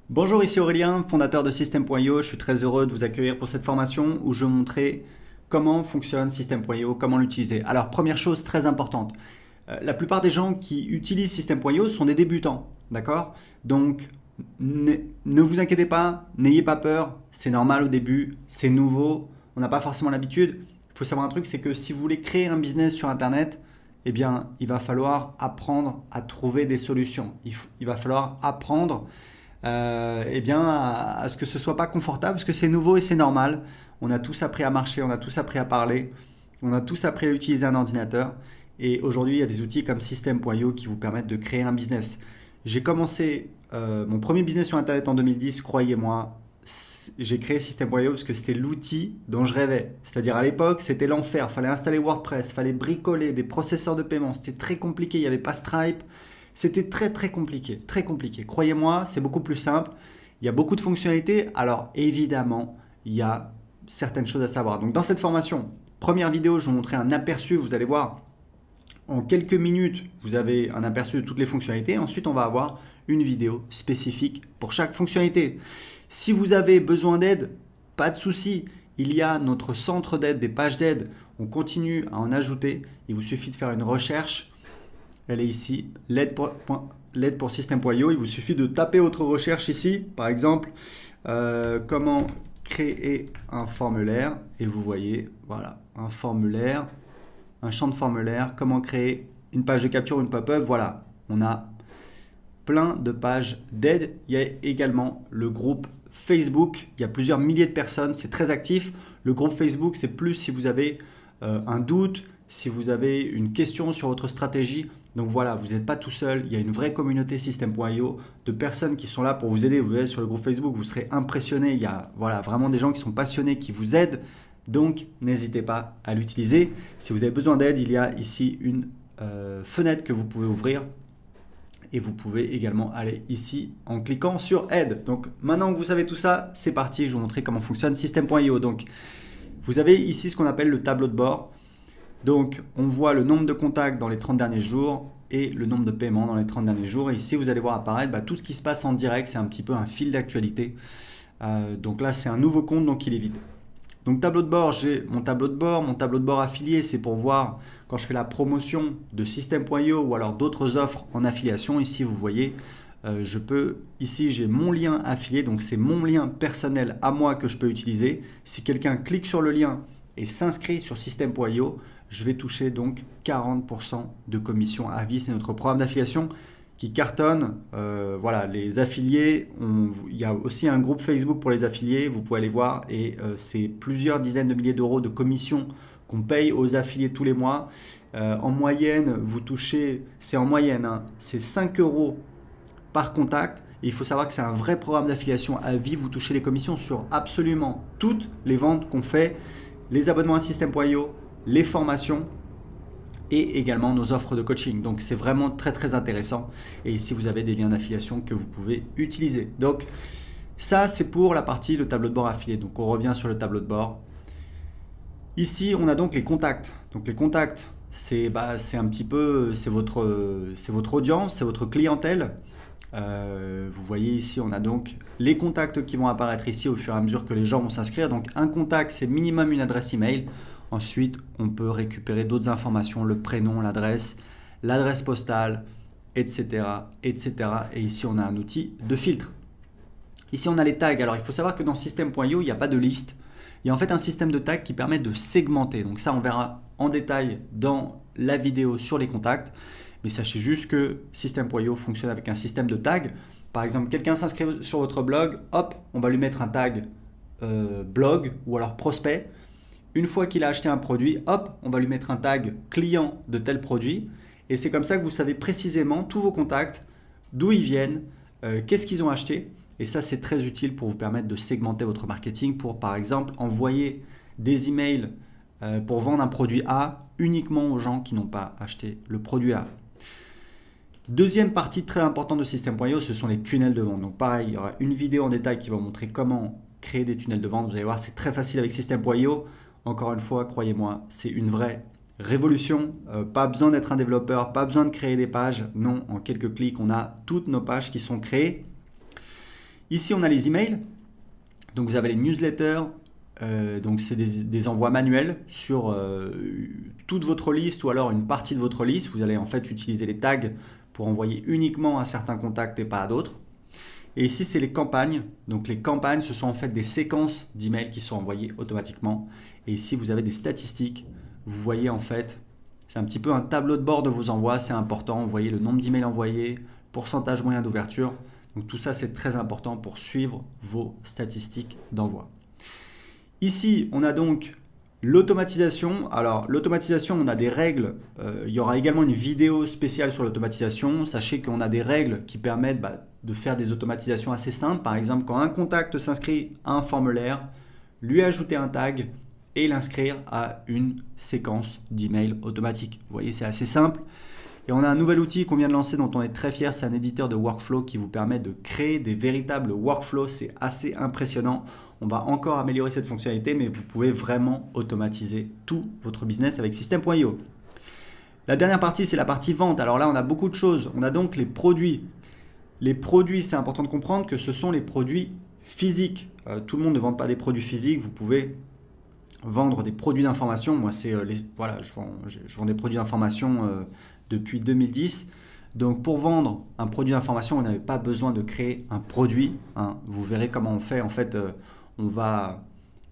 Bonjour, ici Aurélien, fondateur de System.io. Je suis très heureux de vous accueillir pour cette formation où je vais vous montrer comment fonctionne System.io, comment l'utiliser. Alors, première chose très importante, la plupart des gens qui utilisent System.io sont des débutants, d'accord? Donc, ne vous inquiétez pas, n'ayez pas peur, c'est normal au début, c'est nouveau, on n'a pas forcément l'habitude. Il faut savoir un truc, c'est que si vous voulez créer un business sur Internet, eh bien, il va falloir apprendre à trouver des solutions. Il va falloir apprendre eh bien, à ce que ce soit pas confortable, parce que c'est nouveau et c'est normal. On a tous appris à marcher, on a tous appris à parler, on a tous appris à utiliser un ordinateur. Et aujourd'hui, il y a des outils comme System.io qui vous permettent de créer un business. J'ai commencé mon premier business sur Internet en 2010, croyez-moi. J'ai créé System.io parce que c'était l'outil dont je rêvais. C'est-à-dire à l'époque, c'était l'enfer. Il fallait installer WordPress, il fallait bricoler des processeurs de paiement. C'était très compliqué, il n'y avait pas Stripe. C'était très très compliqué, très compliqué. Croyez-moi, c'est beaucoup plus simple. Il y a beaucoup de fonctionnalités. Alors évidemment, il y a certaines choses à savoir. Donc dans cette formation, première vidéo, je vais vous montrer un aperçu. Vous allez voir, en quelques minutes, vous avez un aperçu de toutes les fonctionnalités. Ensuite, on va avoir une vidéo spécifique pour chaque fonctionnalité. Si vous avez besoin d'aide, pas de souci. Il y a notre centre d'aide, des pages d'aide. On continue à en ajouter. Il vous suffit de faire une recherche. Elle est ici, l'aide pour System.io. Il vous suffit de taper votre recherche ici, par exemple, comment créer un formulaire. Et vous voyez, voilà, un formulaire, un champ de formulaire, comment créer une page de capture, une pop-up. Voilà, on a plein de pages d'aide. Il y a également le groupe Facebook. Il y a plusieurs milliers de personnes, c'est très actif. Le groupe Facebook, c'est plus si vous avez un doute, si vous avez une question sur votre stratégie. Donc voilà, vous n'êtes pas tout seul, il y a une vraie communauté System.io de personnes qui sont là pour vous aider. Vous verrez sur le groupe Facebook, vous serez impressionné. Il y a voilà, vraiment des gens qui sont passionnés, qui vous aident. Donc n'hésitez pas à l'utiliser. Si vous avez besoin d'aide, il y a ici une fenêtre que vous pouvez ouvrir. Et vous pouvez également aller ici en cliquant sur aide. Donc maintenant que vous savez tout ça, c'est parti, je vais vous montrer comment fonctionne System.io. Donc vous avez ici ce qu'on appelle le tableau de bord. Donc, on voit le nombre de contacts dans les 30 derniers jours et le nombre de paiements dans les 30 derniers jours. Et ici, vous allez voir apparaître tout ce qui se passe en direct. C'est un petit peu un fil d'actualité. Donc là, c'est un nouveau compte, donc il est vide. Donc, tableau de bord, j'ai mon tableau de bord. Mon tableau de bord affilié, c'est pour voir quand je fais la promotion de System.io ou alors d'autres offres en affiliation. Ici, vous voyez, ici, j'ai mon lien affilié. Donc, c'est mon lien personnel à moi que je peux utiliser. Si quelqu'un clique sur le lien et s'inscrit sur System.io, je vais toucher donc 40% de commission à vie. C'est notre programme d'affiliation qui cartonne. Voilà, les affiliés, il y a aussi un groupe Facebook pour les affiliés, vous pouvez aller voir, et c'est plusieurs dizaines de milliers d'euros de commissions qu'on paye aux affiliés tous les mois. En moyenne, vous touchez, c'est en moyenne, hein, c'est 5 euros par contact. Et il faut savoir que c'est un vrai programme d'affiliation à vie. Vous touchez les commissions sur absolument toutes les ventes qu'on fait, les abonnements à System.io, les formations et également nos offres de coaching. Donc c'est vraiment très très intéressant. Et ici vous avez des liens d'affiliation que vous pouvez utiliser. Donc ça c'est pour la partie le tableau de bord affilié. Donc on revient sur le tableau de bord. Ici on a donc les contacts. Donc les contacts c'est un petit peu c'est votre audience, c'est votre clientèle. Vous voyez ici, on a donc les contacts qui vont apparaître ici au fur et à mesure que les gens vont s'inscrire. Donc un contact, c'est minimum une adresse email. Ensuite, on peut récupérer d'autres informations, le prénom, l'adresse postale, etc., etc. Et ici, on a un outil de filtre. Ici, on a les tags. Alors, il faut savoir que dans System.io, il n'y a pas de liste. Il y a en fait un système de tags qui permet de segmenter. Donc ça, on verra en détail dans la vidéo sur les contacts. Mais sachez juste que System.io fonctionne avec un système de tags. Par exemple, quelqu'un s'inscrit sur votre blog, hop, on va lui mettre un tag blog ou alors prospect. Une fois qu'il a acheté un produit, hop, on va lui mettre un tag client de tel produit. Et c'est comme ça que vous savez précisément tous vos contacts, d'où ils viennent, qu'est-ce qu'ils ont acheté. Et ça, c'est très utile pour vous permettre de segmenter votre marketing pour, par exemple, envoyer des emails pour vendre un produit A uniquement aux gens qui n'ont pas acheté le produit A. Deuxième partie très importante de System.io, ce sont les tunnels de vente. Donc pareil, il y aura une vidéo en détail qui va vous montrer comment créer des tunnels de vente. Vous allez voir, c'est très facile avec System.io. Encore une fois, croyez-moi, c'est une vraie révolution. Pas besoin d'être un développeur, pas besoin de créer des pages. Non, en quelques clics, on a toutes nos pages qui sont créées. Ici, on a les emails. Donc, vous avez les newsletters. Donc, c'est des envois manuels sur toute votre liste ou alors une partie de votre liste. Vous allez en fait utiliser les tags pour envoyer uniquement à certains contacts et pas à d'autres. Et ici, c'est les campagnes. Donc, les campagnes, ce sont en fait des séquences d'emails qui sont envoyées automatiquement. Et ici, vous avez des statistiques. Vous voyez en fait, c'est un petit peu un tableau de bord de vos envois. C'est important. Vous voyez le nombre d'emails envoyés, pourcentage moyen d'ouverture. Donc, tout ça, c'est très important pour suivre vos statistiques d'envoi. Ici, on a donc l'automatisation. Alors, l'automatisation, on a des règles. Il y aura également une vidéo spéciale sur l'automatisation. Sachez qu'on a des règles qui permettent de faire des automatisations assez simples. Par exemple, quand un contact s'inscrit à un formulaire, lui ajouter un tag et l'inscrire à une séquence d'emails automatique. Vous voyez, c'est assez simple. Et on a un nouvel outil qu'on vient de lancer dont on est très fier. C'est un éditeur de workflow qui vous permet de créer des véritables workflows. C'est assez impressionnant. On va encore améliorer cette fonctionnalité, mais vous pouvez vraiment automatiser tout votre business avec System.io. La dernière partie, c'est la partie vente. Alors là, on a beaucoup de choses. On a donc les produits. Les produits, c'est important de comprendre que ce sont les produits physiques. Tout le monde ne vend pas des produits physiques. Vous pouvez vendre des produits d'information. Moi, je vends des produits d'information depuis 2010. Donc, pour vendre un produit d'information, vous n'avez pas besoin de créer un produit. Vous verrez comment on fait. En fait, on va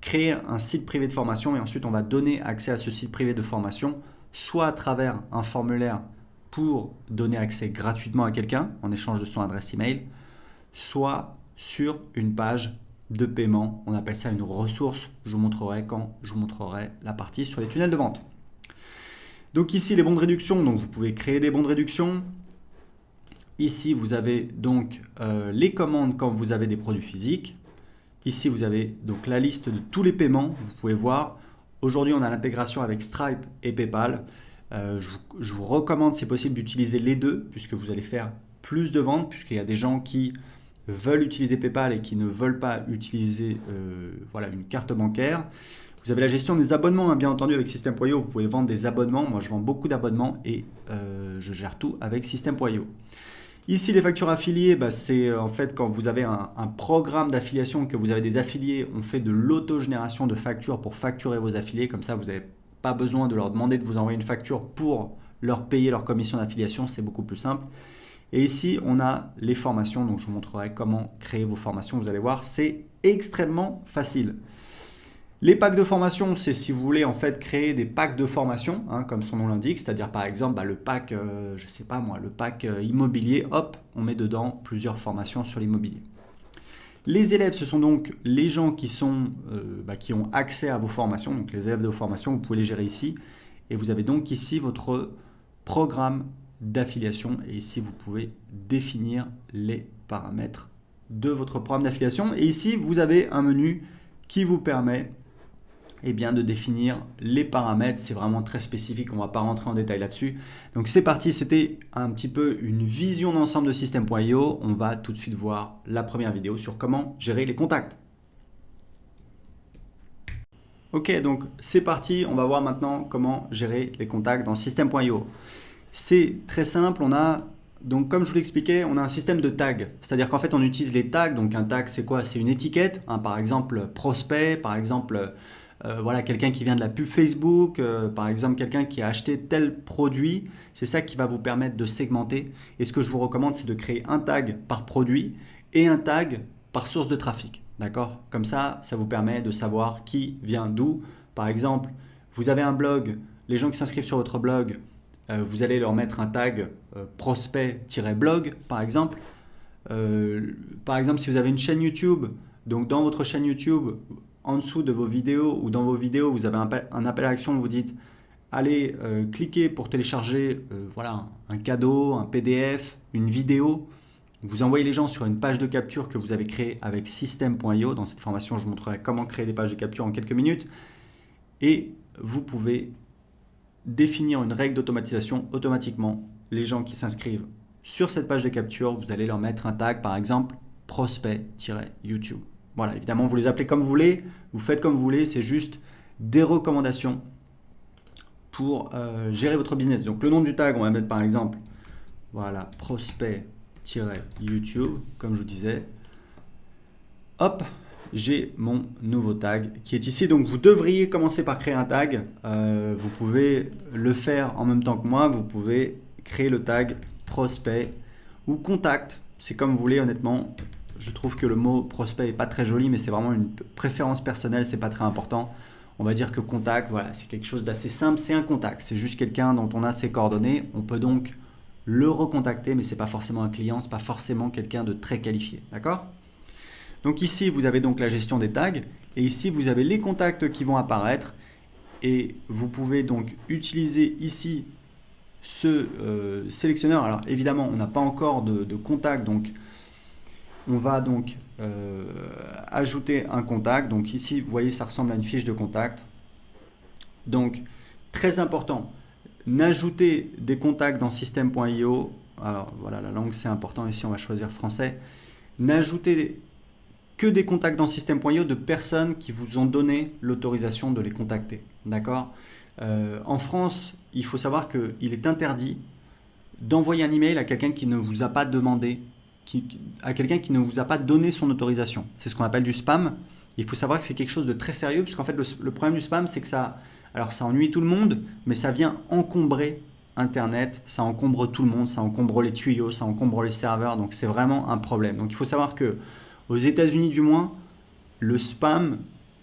créer un site privé de formation et ensuite, on va donner accès à ce site privé de formation, soit à travers un formulaire pour donner accès gratuitement à quelqu'un en échange de son adresse email, soit sur une page de paiement. On appelle ça une ressource. Je vous montrerai quand je vous montrerai la partie sur les tunnels de vente. Donc ici, les bons de réduction. Donc vous pouvez créer des bons de réduction. Ici, vous avez donc les commandes quand vous avez des produits physiques. Ici, vous avez donc la liste de tous les paiements. Vous pouvez voir. Aujourd'hui, on a l'intégration avec Stripe et PayPal. Je vous recommande, si possible, d'utiliser les deux puisque vous allez faire plus de ventes, puisqu'il y a des gens qui veulent utiliser PayPal et qui ne veulent pas utiliser une carte bancaire. Vous avez la gestion des abonnements, bien entendu, avec System.io. Vous pouvez vendre des abonnements. Moi, je vends beaucoup d'abonnements et je gère tout avec System.io. Ici, les factures affiliées, c'est en fait quand vous avez un programme d'affiliation, que vous avez des affiliés, on fait de l'autogénération de factures pour facturer vos affiliés. Comme ça, vous n'avez pas besoin de leur demander de vous envoyer une facture pour leur payer leur commission d'affiliation. C'est beaucoup plus simple. Et ici, on a les formations. Donc, je vous montrerai comment créer vos formations. Vous allez voir, c'est extrêmement facile. Les packs de formation, c'est si vous voulez en fait créer des packs de formation, comme son nom l'indique, c'est-à-dire par exemple le pack, le pack immobilier, hop, on met dedans plusieurs formations sur l'immobilier. Les élèves, ce sont donc les gens qui ont accès à vos formations, donc les élèves de vos formations, vous pouvez les gérer ici. Et vous avez donc ici votre programme d'affiliation et ici vous pouvez définir les paramètres de votre programme d'affiliation. Et ici, vous avez un menu qui vous permet de définir les paramètres. C'est vraiment très spécifique, on ne va pas rentrer en détail là-dessus. Donc c'est parti, c'était un petit peu une vision d'ensemble de System.io. On va tout de suite voir la première vidéo sur comment gérer les contacts. Ok, donc c'est parti, on va voir maintenant comment gérer les contacts dans System.io. C'est très simple, donc comme je vous l'expliquais, on a un système de tags. C'est-à-dire qu'en fait, on utilise les tags. Donc un tag, c'est quoi? C'est une étiquette, par exemple prospect, par exemple quelqu'un qui vient de la pub Facebook, par exemple quelqu'un qui a acheté tel produit. C'est ça qui va vous permettre de segmenter. Et ce que je vous recommande, c'est de créer un tag par produit et un tag par source de trafic. D'accord? Comme ça, ça vous permet de savoir qui vient d'où. Par exemple, vous avez un blog, les gens qui s'inscrivent sur votre blog, vous allez leur mettre un tag prospect-blog, par exemple. Par exemple, si vous avez une chaîne YouTube, donc dans votre chaîne YouTube, en dessous de vos vidéos ou dans vos vidéos, vous avez un appel à l'action, vous dites allez cliquez pour télécharger un cadeau, un PDF, une vidéo. Vous envoyez les gens sur une page de capture que vous avez créée avec System.io. Dans cette formation, je vous montrerai comment créer des pages de capture en quelques minutes. Et vous pouvez définir une règle d'automatisation automatiquement. Les gens qui s'inscrivent sur cette page de capture, vous allez leur mettre un tag, par exemple, prospect-YouTube. Voilà, évidemment, vous les appelez comme vous voulez, vous faites comme vous voulez, c'est juste des recommandations pour gérer votre business. Donc, le nom du tag, on va mettre par exemple, prospect-YouTube, comme je vous disais. Hop, j'ai mon nouveau tag qui est ici. Donc vous devriez commencer par créer un tag. Vous pouvez le faire en même temps que moi. Vous pouvez créer le tag prospect ou contact. C'est comme vous voulez, honnêtement. Je trouve que le mot prospect n'est pas très joli, mais c'est vraiment une préférence personnelle, c'est pas très important. On va dire que contact, voilà, c'est quelque chose d'assez simple, c'est un contact. C'est juste quelqu'un dont on a ses coordonnées. On peut donc le recontacter, mais c'est pas forcément un client, c'est pas forcément quelqu'un de très qualifié. D'accord ? Donc ici, vous avez donc la gestion des tags et ici, vous avez les contacts qui vont apparaître et vous pouvez donc utiliser ici ce sélectionneur. Alors évidemment, on n'a pas encore de contact, donc on va donc ajouter un contact. Donc ici, vous voyez, ça ressemble à une fiche de contact. Donc, très important, n'ajoutez des contacts dans system.io. Alors voilà, la langue c'est important, ici on va choisir français. N'ajoutez que des contacts dans system.io de personnes qui vous ont donné l'autorisation de les contacter. D'accord ? En France, il faut savoir qu'il est interdit d'envoyer un email à quelqu'un qui ne vous a pas demandé, à quelqu'un qui ne vous a pas donné son autorisation. C'est ce qu'on appelle du spam. Il faut savoir que c'est quelque chose de très sérieux, puisqu'en fait le problème du spam, c'est que ça ennuie tout le monde, mais ça vient encombrer Internet, ça encombre tout le monde, ça encombre les tuyaux, ça encombre les serveurs, donc c'est vraiment un problème. Donc il faut savoir que aux États-Unis du moins, le spam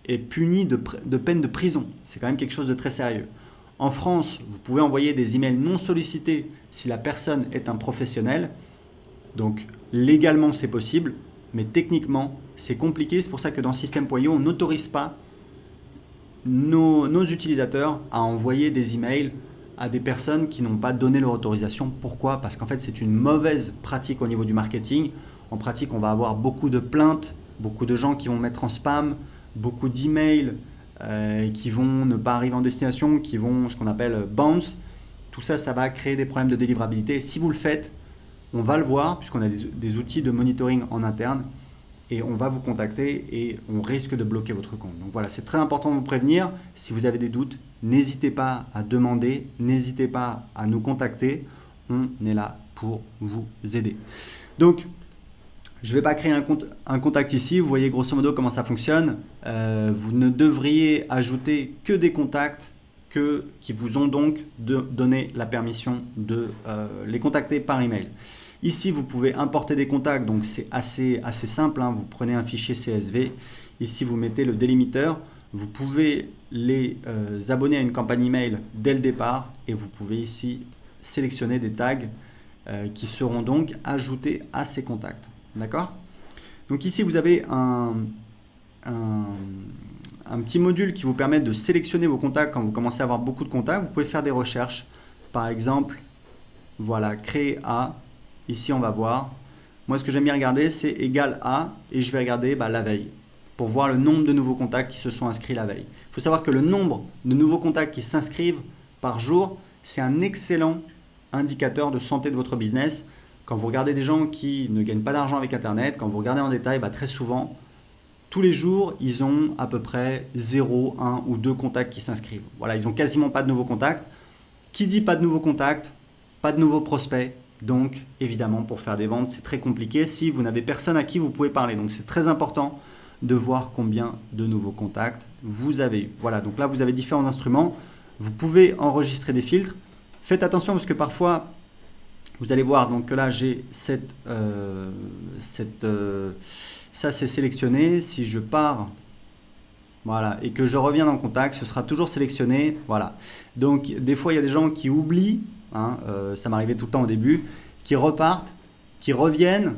est puni de peine de prison. C'est quand même quelque chose de très sérieux. En France, vous pouvez envoyer des emails non sollicités si la personne est un professionnel. Donc légalement c'est possible, mais techniquement c'est compliqué. C'est pour ça que dans System.io, on n'autorise pas nos utilisateurs à envoyer des emails à des personnes qui n'ont pas donné leur autorisation. Pourquoi ? Parce qu'en fait c'est une mauvaise pratique au niveau du marketing. En pratique, on va avoir beaucoup de plaintes, beaucoup de gens qui vont mettre en spam, beaucoup d'emails qui vont ne pas arriver en destination, qui vont ce qu'on appelle bounce. Tout ça, ça va créer des problèmes de délivrabilité. Si vous le faites, on va le voir puisqu'on a des outils de monitoring en interne et on va vous contacter et on risque de bloquer votre compte. Donc voilà, c'est très important de vous prévenir. Si vous avez des doutes, n'hésitez pas à demander, n'hésitez pas à nous contacter. On est là pour vous aider. Donc, je ne vais pas créer un contact ici. Vous voyez grosso modo comment ça fonctionne. Vous ne devriez ajouter que des contacts qui vous ont donc donné la permission de les contacter par email. Ici, vous pouvez importer des contacts, donc c'est assez simple. Vous prenez un fichier CSV. Ici, vous mettez le délimiteur. Vous pouvez les abonner à une campagne email dès le départ et vous pouvez ici sélectionner des tags qui seront donc ajoutés à ces contacts. D'accord ? Donc ici, vous avez un petit module qui vous permet de sélectionner vos contacts quand vous commencez à avoir beaucoup de contacts. Vous pouvez faire des recherches. Par exemple, voilà, créer à. Ici, on va voir. Moi, ce que j'aime bien regarder, c'est égal à, et je vais regarder la veille pour voir le nombre de nouveaux contacts qui se sont inscrits la veille. Il faut savoir que le nombre de nouveaux contacts qui s'inscrivent par jour, c'est un excellent indicateur de santé de votre business. Quand vous regardez des gens qui ne gagnent pas d'argent avec Internet, quand vous regardez en détail, très souvent, tous les jours, ils ont à peu près 0, 1 ou 2 contacts qui s'inscrivent. Voilà, ils n'ont quasiment pas de nouveaux contacts. Qui dit pas de nouveaux contacts, pas de nouveaux prospects. Donc, évidemment, pour faire des ventes, c'est très compliqué si vous n'avez personne à qui vous pouvez parler. Donc, c'est très important de voir combien de nouveaux contacts vous avez. Voilà, donc là, vous avez différents instruments. Vous pouvez enregistrer des filtres. Faites attention parce que parfois, vous allez voir donc que là, j'ai ça c'est sélectionné. Si je pars, voilà, et que je reviens dans le contact, ce sera toujours sélectionné. Voilà. Donc, des fois, il y a des gens qui oublient. Ça m'arrivait tout le temps au début, qui repartent, qui reviennent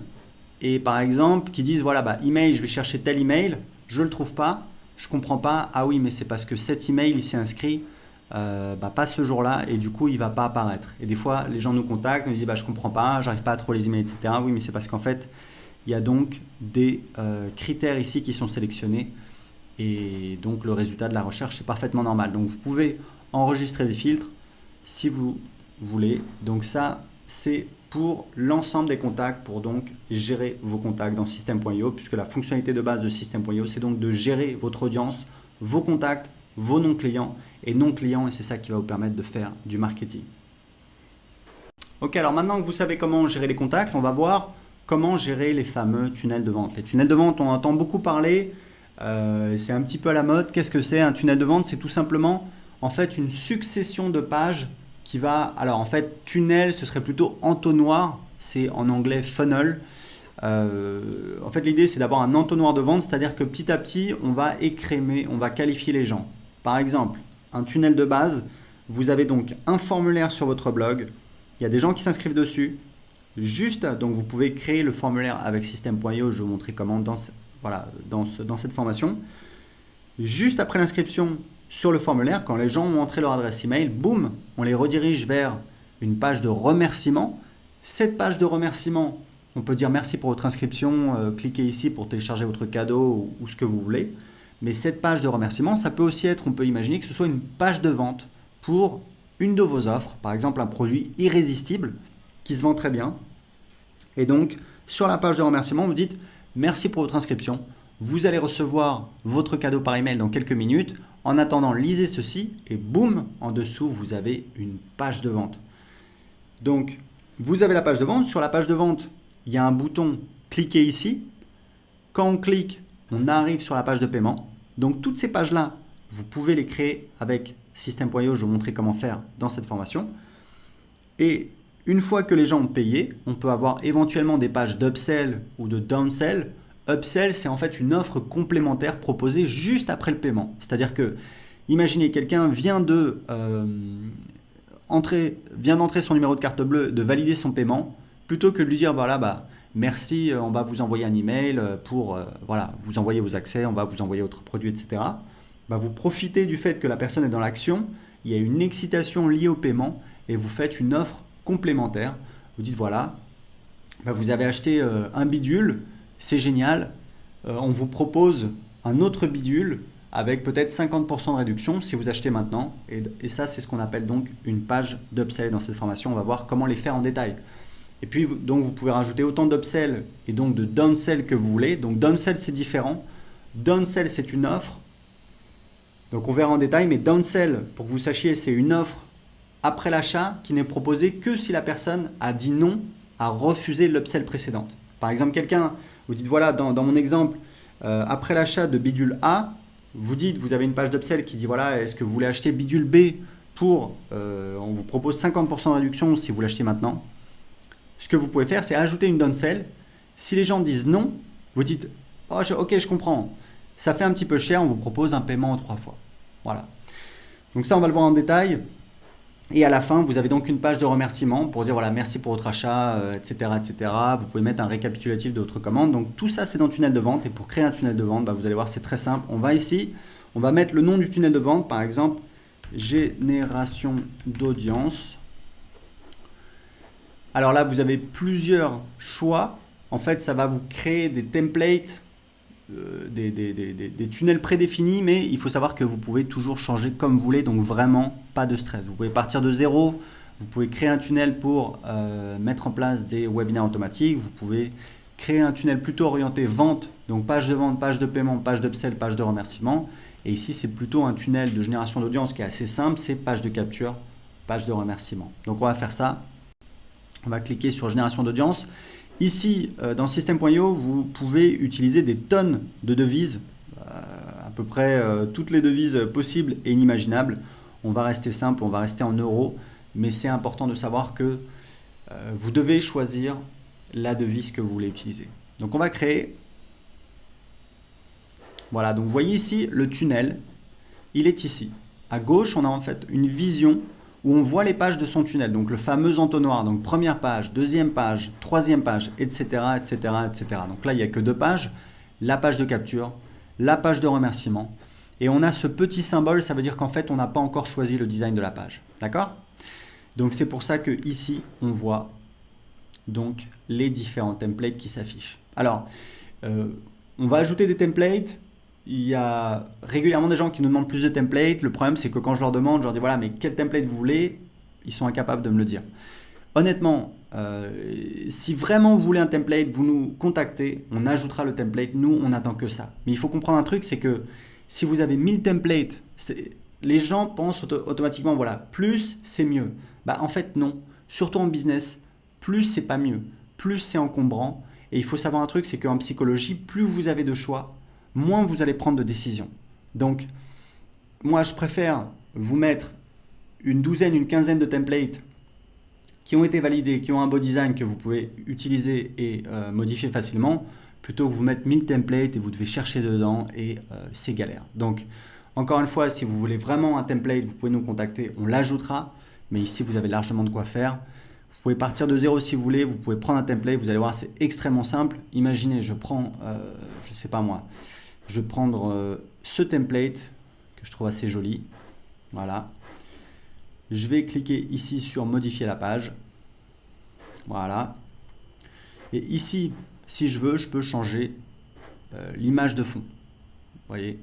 et par exemple qui disent voilà email, je vais chercher tel email, je le trouve pas, je comprends pas, ah oui mais c'est parce que cet email il s'est inscrit pas ce jour-là et du coup il va pas apparaître. Et des fois les gens nous contactent, nous disent je comprends pas, j'arrive pas à trouver les emails, etc. Oui mais c'est parce qu'en fait il y a donc des critères ici qui sont sélectionnés et donc le résultat de la recherche est parfaitement normal. Donc vous pouvez enregistrer des filtres si vous voulez. Donc ça, c'est pour l'ensemble des contacts, pour donc gérer vos contacts dans System.io, puisque la fonctionnalité de base de System.io, c'est donc de gérer votre audience, vos contacts, vos non-clients et non-clients, et c'est ça qui va vous permettre de faire du marketing. Ok, alors maintenant que vous savez comment gérer les contacts, on va voir comment gérer les fameux tunnels de vente. Les tunnels de vente, on entend beaucoup parler, c'est un petit peu à la mode. Qu'est-ce que c'est un tunnel de vente? C'est tout simplement en fait une succession de pages qui va... Alors en fait, tunnel, ce serait plutôt entonnoir, c'est en anglais funnel. En fait, l'idée, c'est d'avoir un entonnoir de vente, c'est-à-dire que petit à petit, on va écrémer, on va qualifier les gens. Par exemple, un tunnel de base, vous avez donc un formulaire sur votre blog, il y a des gens qui s'inscrivent dessus, juste, donc vous pouvez créer le formulaire avec System.io, je vais vous montrer comment dans cette formation. Juste après l'inscription sur le formulaire, quand les gens ont entré leur adresse email, boum, on les redirige vers une page de remerciement. Cette page de remerciement, on peut dire merci pour votre inscription, cliquez ici pour télécharger votre cadeau ou ce que vous voulez. Mais cette page de remerciement, ça peut aussi être, on peut imaginer que ce soit une page de vente pour une de vos offres, par exemple un produit irrésistible qui se vend très bien. Et donc, sur la page de remerciement, vous dites merci pour votre inscription. Vous allez recevoir votre cadeau par email dans quelques minutes. En attendant, lisez ceci et boum, en dessous, vous avez une page de vente. Donc, vous avez la page de vente. Sur la page de vente, il y a un bouton « Cliquez ici ». Quand on clique, on arrive sur la page de paiement. Donc, toutes ces pages-là, vous pouvez les créer avec System.io. Je vais vous montrer comment faire dans cette formation. Et une fois que les gens ont payé, on peut avoir éventuellement des pages d'upsell ou de downsell. Upsell, c'est en fait une offre complémentaire proposée juste après le paiement. C'est-à-dire que, imaginez, quelqu'un vient d'entrer son numéro de carte bleue, de valider son paiement, plutôt que de lui dire, voilà, merci, on va vous envoyer un email pour vous envoyer vos accès, on va vous envoyer votre produit, etc. Vous profitez du fait que la personne est dans l'action, il y a une excitation liée au paiement et vous faites une offre complémentaire. Vous dites, voilà, vous avez acheté un bidule, c'est génial, on vous propose un autre bidule avec peut-être 50% de réduction si vous achetez maintenant. Et ça, c'est ce qu'on appelle donc une page d'upsell dans cette formation. On va voir comment les faire en détail. Et puis, donc, vous pouvez rajouter autant d'upsell et donc de downsell que vous voulez. Donc, downsell, c'est différent. Downsell, c'est une offre. Donc, on verra en détail. Mais downsell, pour que vous sachiez, c'est une offre après l'achat qui n'est proposée que si la personne a dit non, a refusé l'upsell précédente. Par exemple, quelqu'un, vous dites, voilà, dans mon exemple, après l'achat de bidule A, vous avez une page d'upsell qui dit, voilà, est-ce que vous voulez acheter bidule B pour, on vous propose 50% de réduction si vous l'achetez maintenant. Ce que vous pouvez faire, c'est ajouter une downsell. Si les gens disent non, vous dites, ok, je comprends, ça fait un petit peu cher, on vous propose un paiement en 3 fois. Voilà. Donc ça, on va le voir en détail. Et à la fin, vous avez donc une page de remerciement pour dire, voilà, merci pour votre achat, etc., etc. Vous pouvez mettre un récapitulatif de votre commande. Donc tout ça, c'est dans le tunnel de vente. Et pour créer un tunnel de vente, vous allez voir, c'est très simple. On va ici, on va mettre le nom du tunnel de vente, par exemple, génération d'audience. Alors là, vous avez plusieurs choix. En fait, ça va vous créer des templates, des tunnels prédéfinis, mais il faut savoir que vous pouvez toujours changer comme vous voulez, donc vraiment pas de stress. Vous pouvez partir de zéro, vous pouvez créer un tunnel pour mettre en place des webinaires automatiques, vous pouvez créer un tunnel plutôt orienté vente, donc page de vente, page de paiement, page d'upsell, page de remerciement. Et ici, c'est plutôt un tunnel de génération d'audience qui est assez simple, c'est page de capture, page de remerciement. Donc on va faire ça. On va cliquer sur génération d'audience. Ici, dans System.io, vous pouvez utiliser des tonnes de devises, à peu près toutes les devises possibles et inimaginables. On va rester simple, on va rester en euros, mais c'est important de savoir que vous devez choisir la devise que vous voulez utiliser. Donc on va créer. Voilà, donc vous voyez ici le tunnel, il est ici. À gauche, on a en fait une vision où on voit les pages de son tunnel, donc le fameux entonnoir, donc première page, deuxième page, troisième page, etc., etc., etc. Donc là, il n'y a que 2 pages, la page de capture, la page de remerciement, et on a ce petit symbole, ça veut dire qu'en fait, on n'a pas encore choisi le design de la page, d'accord? Donc c'est pour ça que ici, on voit donc les différents templates qui s'affichent. Alors, on va ajouter des templates. Il y a régulièrement des gens qui nous demandent plus de templates. Le problème, c'est que quand je leur demande, je leur dis voilà, mais quel template vous voulez? Ils sont incapables de me le dire. Honnêtement, si vraiment vous voulez un template, vous nous contactez, on ajoutera le template. Nous, on n'attend que ça. Mais il faut comprendre un truc, c'est que si vous avez 1000 templates, les gens pensent automatiquement voilà, plus c'est mieux. En fait, non. Surtout en business, plus c'est pas mieux. Plus c'est encombrant. Et il faut savoir un truc, c'est qu'en psychologie, plus vous avez de choix, moins vous allez prendre de décisions. Donc, moi, je préfère vous mettre une douzaine, une quinzaine de templates qui ont été validés, qui ont un beau design que vous pouvez utiliser et modifier facilement, plutôt que vous mettre 1000 templates et vous devez chercher dedans et c'est galère. Donc, encore une fois, si vous voulez vraiment un template, vous pouvez nous contacter, on l'ajoutera, mais ici, vous avez largement de quoi faire. Vous pouvez partir de zéro si vous voulez, vous pouvez prendre un template, vous allez voir, c'est extrêmement simple. Imaginez, je prends, je sais pas moi, je vais prendre ce template que je trouve assez joli, voilà. Je vais cliquer ici sur modifier la page. Voilà. Et ici, si je veux, je peux changer l'image de fond. Vous voyez.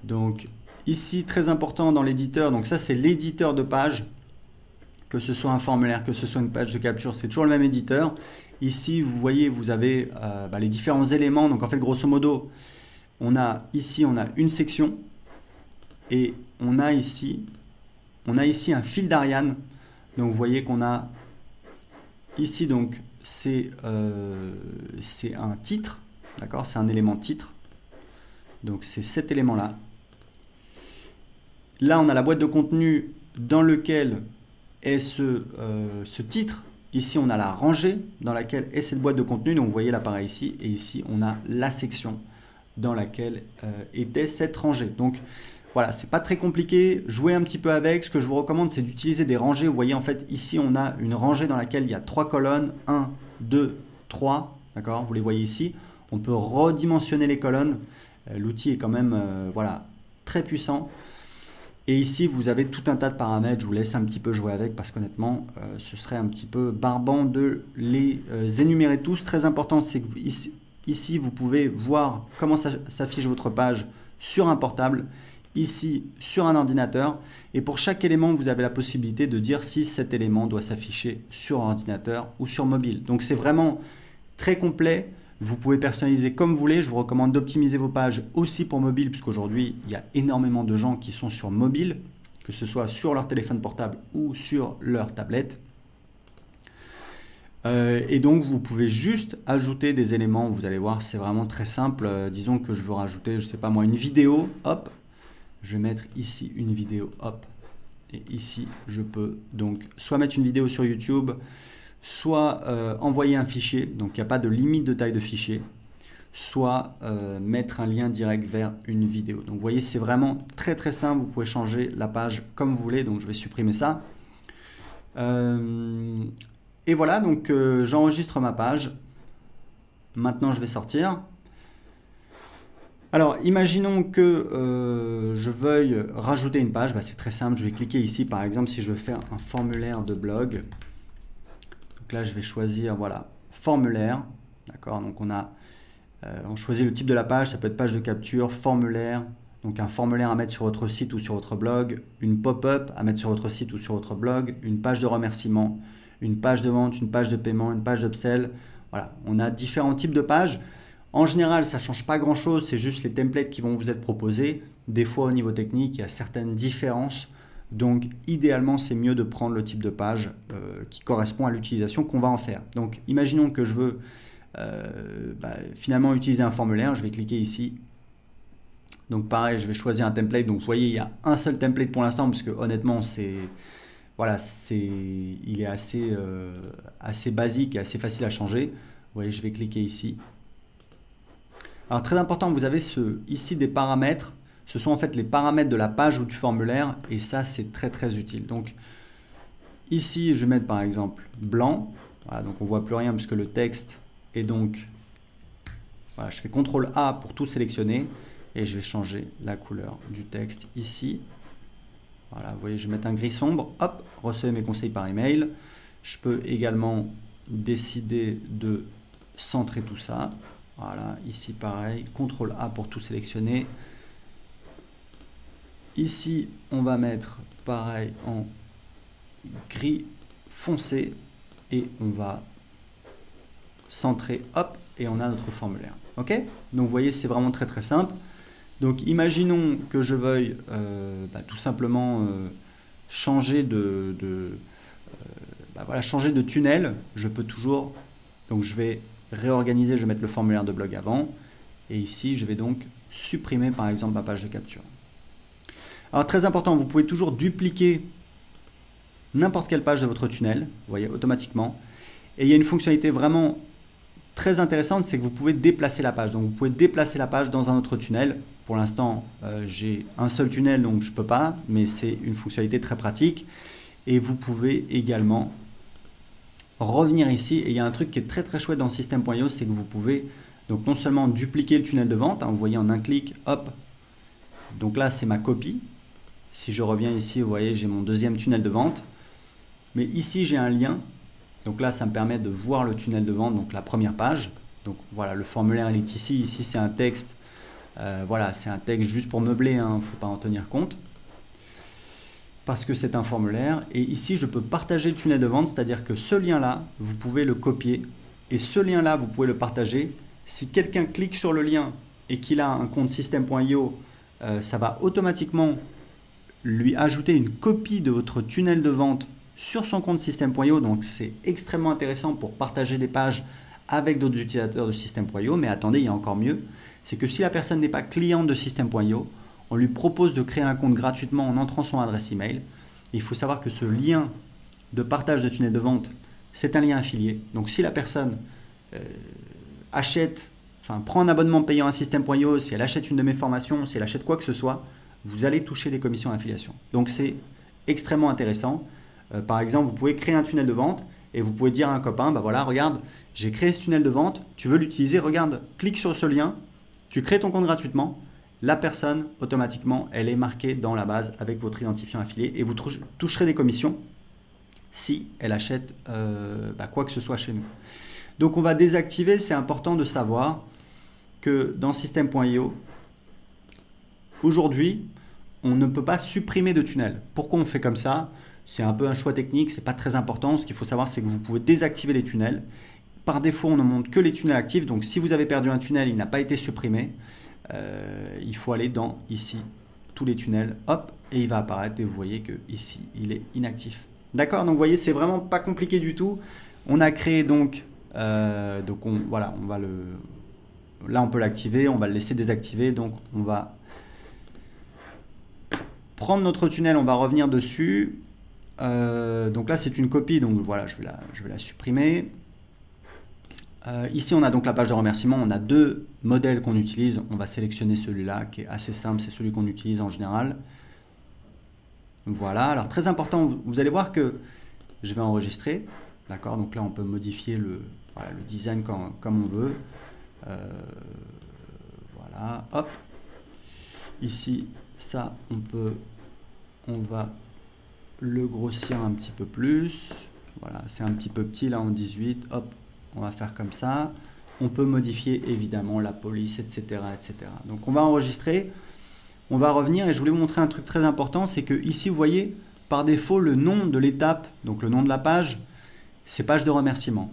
Donc ici, très important dans l'éditeur. Donc ça, c'est l'éditeur de page. Que ce soit un formulaire, que ce soit une page de capture, c'est toujours le même éditeur. Ici, vous voyez, vous avez les différents éléments. Donc en fait, grosso modo, on a une section et on a ici un fil d'Ariane. Donc vous voyez qu'on a ici, donc c'est un titre, d'accord, c'est un élément titre. Donc c'est cet élément-là. Là, on a la boîte de contenu dans lequel est ce titre. Ici, on a la rangée dans laquelle est cette boîte de contenu. Donc vous voyez l'appareil ici. Et ici, on a la section dans laquelle était cette rangée. Donc voilà, c'est pas très compliqué, jouez un petit peu avec. Ce que je vous recommande, c'est d'utiliser des rangées. Vous voyez, en fait, ici, on a une rangée dans laquelle il y a 3 colonnes, 1, 2, 3, d'accord, vous les voyez ici. On peut redimensionner les colonnes. L'outil est quand même voilà, très puissant. Et ici, vous avez tout un tas de paramètres. Je vous laisse un petit peu jouer avec parce qu'honnêtement, ce serait un petit peu barbant de les énumérer tous. Très important, c'est que ici, vous pouvez voir comment s'affiche votre page sur un portable, ici sur un ordinateur, et pour chaque élément vous avez la possibilité de dire si cet élément doit s'afficher sur ordinateur ou sur mobile. Donc c'est vraiment très complet, vous pouvez personnaliser comme vous voulez. Je vous recommande d'optimiser vos pages aussi pour mobile, puisqu'aujourd'hui il y a énormément de gens qui sont sur mobile, que ce soit sur leur téléphone portable ou sur leur tablette. Et donc vous pouvez juste ajouter des éléments, vous allez voir, c'est vraiment très simple. Disons que je veux rajouter, je sais pas moi, une vidéo, hop, je vais mettre ici une vidéo, hop, et ici je peux donc soit mettre une vidéo sur YouTube, soit envoyer un fichier, donc il n'y a pas de limite de taille de fichier, soit mettre un lien direct vers une vidéo. Donc vous voyez, c'est vraiment très très simple, vous pouvez changer la page comme vous voulez, donc je vais supprimer ça. Et voilà, donc j'enregistre ma page. Maintenant, je vais sortir. Alors, imaginons que je veuille rajouter une page. C'est très simple, je vais cliquer ici. Par exemple, si je veux faire un formulaire de blog. Donc là, je vais choisir, voilà, formulaire. D'accord, donc on choisit le type de la page. Ça peut être page de capture, formulaire. Donc un formulaire à mettre sur votre site ou sur votre blog. Une pop-up à mettre sur votre site ou sur votre blog. Une page de remerciement. Une page de vente, une page de paiement, une page d'upsell. Voilà, on a différents types de pages. En général, ça ne change pas grand-chose, c'est juste les templates qui vont vous être proposés. Des fois, au niveau technique, il y a certaines différences. Donc, idéalement, c'est mieux de prendre le type de page qui correspond à l'utilisation qu'on va en faire. Donc, imaginons que je veux finalement utiliser un formulaire. Je vais cliquer ici. Donc, pareil, je vais choisir un template. Donc, vous voyez, il y a un seul template pour l'instant parce que honnêtement, voilà, il est assez basique et assez facile à changer. Vous voyez, je vais cliquer ici. Alors très important, vous avez ici des paramètres. Ce sont en fait les paramètres de la page ou du formulaire et ça c'est très très utile. Donc ici je vais mettre par exemple blanc. Voilà, donc on ne voit plus rien puisque le texte est donc... Voilà, je fais CTRL A pour tout sélectionner et je vais changer la couleur du texte ici. Voilà, vous voyez, je vais mettre un gris sombre, hop, recevez mes conseils par email. Je peux également décider de centrer tout ça. Voilà, ici pareil, CTRL A pour tout sélectionner. Ici, on va mettre pareil en gris foncé et on va centrer, hop, et on a notre formulaire. Ok? Donc vous voyez, c'est vraiment très très simple. Donc imaginons que je veuille tout simplement changer changer de tunnel. Je peux toujours Donc je vais réorganiser, je vais mettre le formulaire de blog avant. Et ici, je vais donc supprimer par exemple ma page de capture. Alors très important, vous pouvez toujours dupliquer n'importe quelle page de votre tunnel, vous voyez, automatiquement. Et il y a une fonctionnalité vraiment très intéressante, c'est que vous pouvez déplacer la page. Donc vous pouvez déplacer la page dans un autre tunnel. Pour l'instant, j'ai un seul tunnel, donc je ne peux pas, mais c'est une fonctionnalité très pratique. Et vous pouvez également revenir ici. Et il y a un truc qui est très très chouette dans System.io, c'est que vous pouvez donc non seulement dupliquer le tunnel de vente, hein, vous voyez en un clic, hop. Donc là, c'est ma copie. Si je reviens ici, vous voyez, j'ai mon deuxième tunnel de vente. Mais ici, j'ai un lien. Donc là, ça me permet de voir le tunnel de vente, donc la première page. Donc voilà, le formulaire il est ici. Ici, c'est un texte. Voilà, c'est un texte juste pour meubler, hein, il ne faut pas en tenir compte. Parce que c'est un formulaire. Et ici, je peux partager le tunnel de vente, c'est-à-dire que ce lien-là, vous pouvez le copier. Et ce lien-là, vous pouvez le partager. Si quelqu'un clique sur le lien et qu'il a un compte System.io, ça va automatiquement lui ajouter une copie de votre tunnel de vente sur son compte System.io. Donc, c'est extrêmement intéressant pour partager des pages avec d'autres utilisateurs de System.io. Mais attendez, il y a encore mieux. C'est que si la personne n'est pas cliente de System.io, on lui propose de créer un compte gratuitement en entrant son adresse email. Et il faut savoir que ce lien de partage de tunnel de vente, c'est un lien affilié. Donc, si la personne prend un abonnement payant à System.io, si elle achète une de mes formations, si elle achète quoi que ce soit, vous allez toucher des commissions d'affiliation. Donc c'est extrêmement intéressant. Par exemple, vous pouvez créer un tunnel de vente et vous pouvez dire à un copain, bah voilà, regarde, j'ai créé ce tunnel de vente, tu veux l'utiliser, regarde, clique sur ce lien, tu crées ton compte gratuitement, la personne, automatiquement, elle est marquée dans la base avec votre identifiant affilié et vous toucherez des commissions si elle achète quoi que ce soit chez nous. Donc on va désactiver, c'est important de savoir que dans System.io, aujourd'hui, on ne peut pas supprimer de tunnel. Pourquoi on fait comme ça? C'est un peu un choix technique, c'est pas très important. Ce qu'il faut savoir, c'est que vous pouvez désactiver les tunnels. Par défaut, on ne montre que les tunnels actifs. Donc si vous avez perdu un tunnel, il n'a pas été supprimé, il faut aller dans ici, tous les tunnels, hop, et il va apparaître et vous voyez que ici, il est inactif. D'accord? Donc vous voyez, c'est vraiment pas compliqué du tout. On a créé donc là on peut l'activer, on va le laisser désactiver. Donc on va prendre notre tunnel, on va revenir dessus. Donc là c'est une copie, donc voilà, je vais la supprimer. Ici on a donc la page de remerciement, on a deux modèles qu'on utilise. On va sélectionner celui-là qui est assez simple, c'est celui qu'on utilise en général. Voilà, alors très important, vous allez voir que je vais enregistrer. D'accord, donc là on peut modifier le design comme on veut. Voilà, hop. Ici, ça, on va le grossir un petit peu plus. Voilà, c'est un petit peu petit là en 18. Hop, on va faire comme ça. On peut modifier évidemment la police, etc., etc. Donc on va enregistrer. On va revenir et je voulais vous montrer un truc très important, c'est que ici vous voyez par défaut le nom de l'étape, donc le nom de la page, c'est page de remerciement.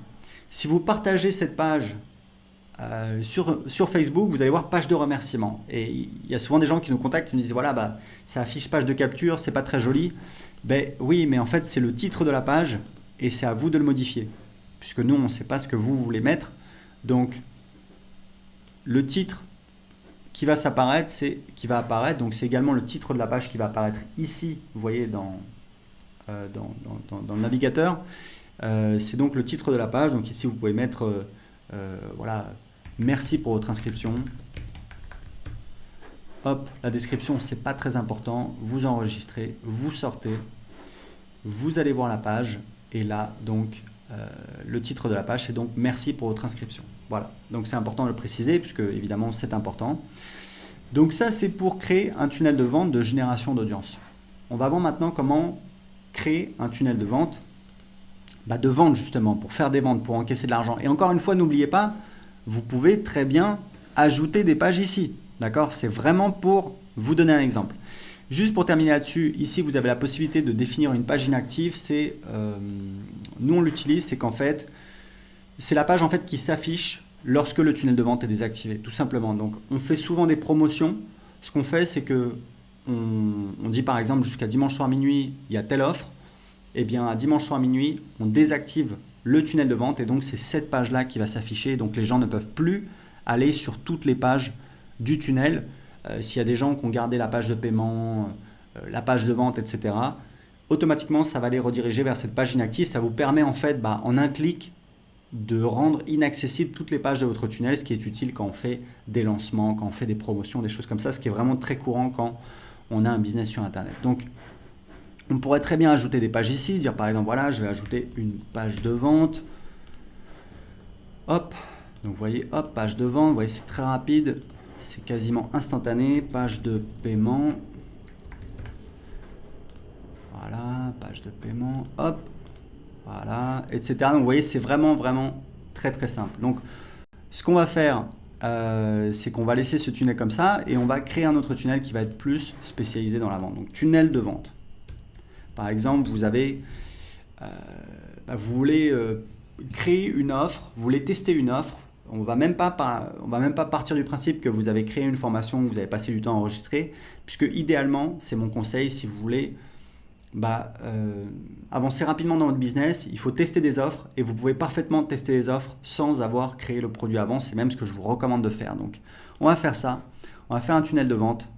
Si vous partagez cette page sur Facebook, vous allez voir page de remerciement. Et il y a souvent des gens qui nous contactent, qui nous disent voilà, ça affiche page de capture, c'est pas très joli. Ben oui, mais en fait c'est le titre de la page et c'est à vous de le modifier. Puisque nous on ne sait pas ce que vous voulez mettre. Donc le titre qui va apparaître, donc c'est également le titre de la page qui va apparaître ici, vous voyez dans le navigateur. C'est donc le titre de la page. Donc ici vous pouvez mettre voilà, merci pour votre inscription. Hop, la description c'est pas très important, vous enregistrez, vous sortez, vous allez voir la page et là donc le titre de la page c'est donc merci pour votre inscription. Voilà, donc c'est important de le préciser puisque évidemment c'est important. Donc ça c'est pour créer un tunnel de vente de génération d'audience. On va voir maintenant comment créer un tunnel de vente. De vente justement, pour faire des ventes, pour encaisser de l'argent. Et encore une fois, n'oubliez pas, vous pouvez très bien ajouter des pages ici. D'accord? C'est vraiment pour vous donner un exemple. Juste pour terminer là-dessus, ici vous avez la possibilité de définir une page inactive. Nous on l'utilise, c'est qu'en fait, c'est la page en fait qui s'affiche lorsque le tunnel de vente est désactivé, tout simplement. Donc on fait souvent des promotions. Ce qu'on fait, c'est que on dit par exemple jusqu'à dimanche soir minuit, il y a telle offre. Eh bien, à dimanche soir minuit, on désactive le tunnel de vente et donc c'est cette page-là qui va s'afficher. Donc les gens ne peuvent plus aller sur toutes les pages du tunnel. S'il y a des gens qui ont gardé la page de paiement, la page de vente, etc., automatiquement ça va les rediriger vers cette page inactive. Ça vous permet en fait en un clic de rendre inaccessibles toutes les pages de votre tunnel, ce qui est utile quand on fait des lancements, quand on fait des promotions, des choses comme ça, ce qui est vraiment très courant quand on a un business sur Internet. Donc, on pourrait très bien ajouter des pages ici, dire par exemple, voilà, je vais ajouter une page de vente. Hop, donc vous voyez, hop, page de vente, vous voyez, c'est très rapide, c'est quasiment instantané, page de paiement. Voilà, page de paiement, hop, voilà, etc. Donc vous voyez, c'est vraiment très très simple. Donc ce qu'on va faire, c'est qu'on va laisser ce tunnel comme ça et on va créer un autre tunnel qui va être plus spécialisé dans la vente. Donc tunnel de vente. Par exemple, vous avez, vous voulez créer une offre, vous voulez tester une offre. On va même pas partir du principe que vous avez créé une formation, que vous avez passé du temps à enregistrer, puisque idéalement, c'est mon conseil, si vous voulez avancer rapidement dans votre business, il faut tester des offres et vous pouvez parfaitement tester des offres sans avoir créé le produit avant. C'est même ce que je vous recommande de faire. Donc, on va faire ça. On va faire un tunnel de vente.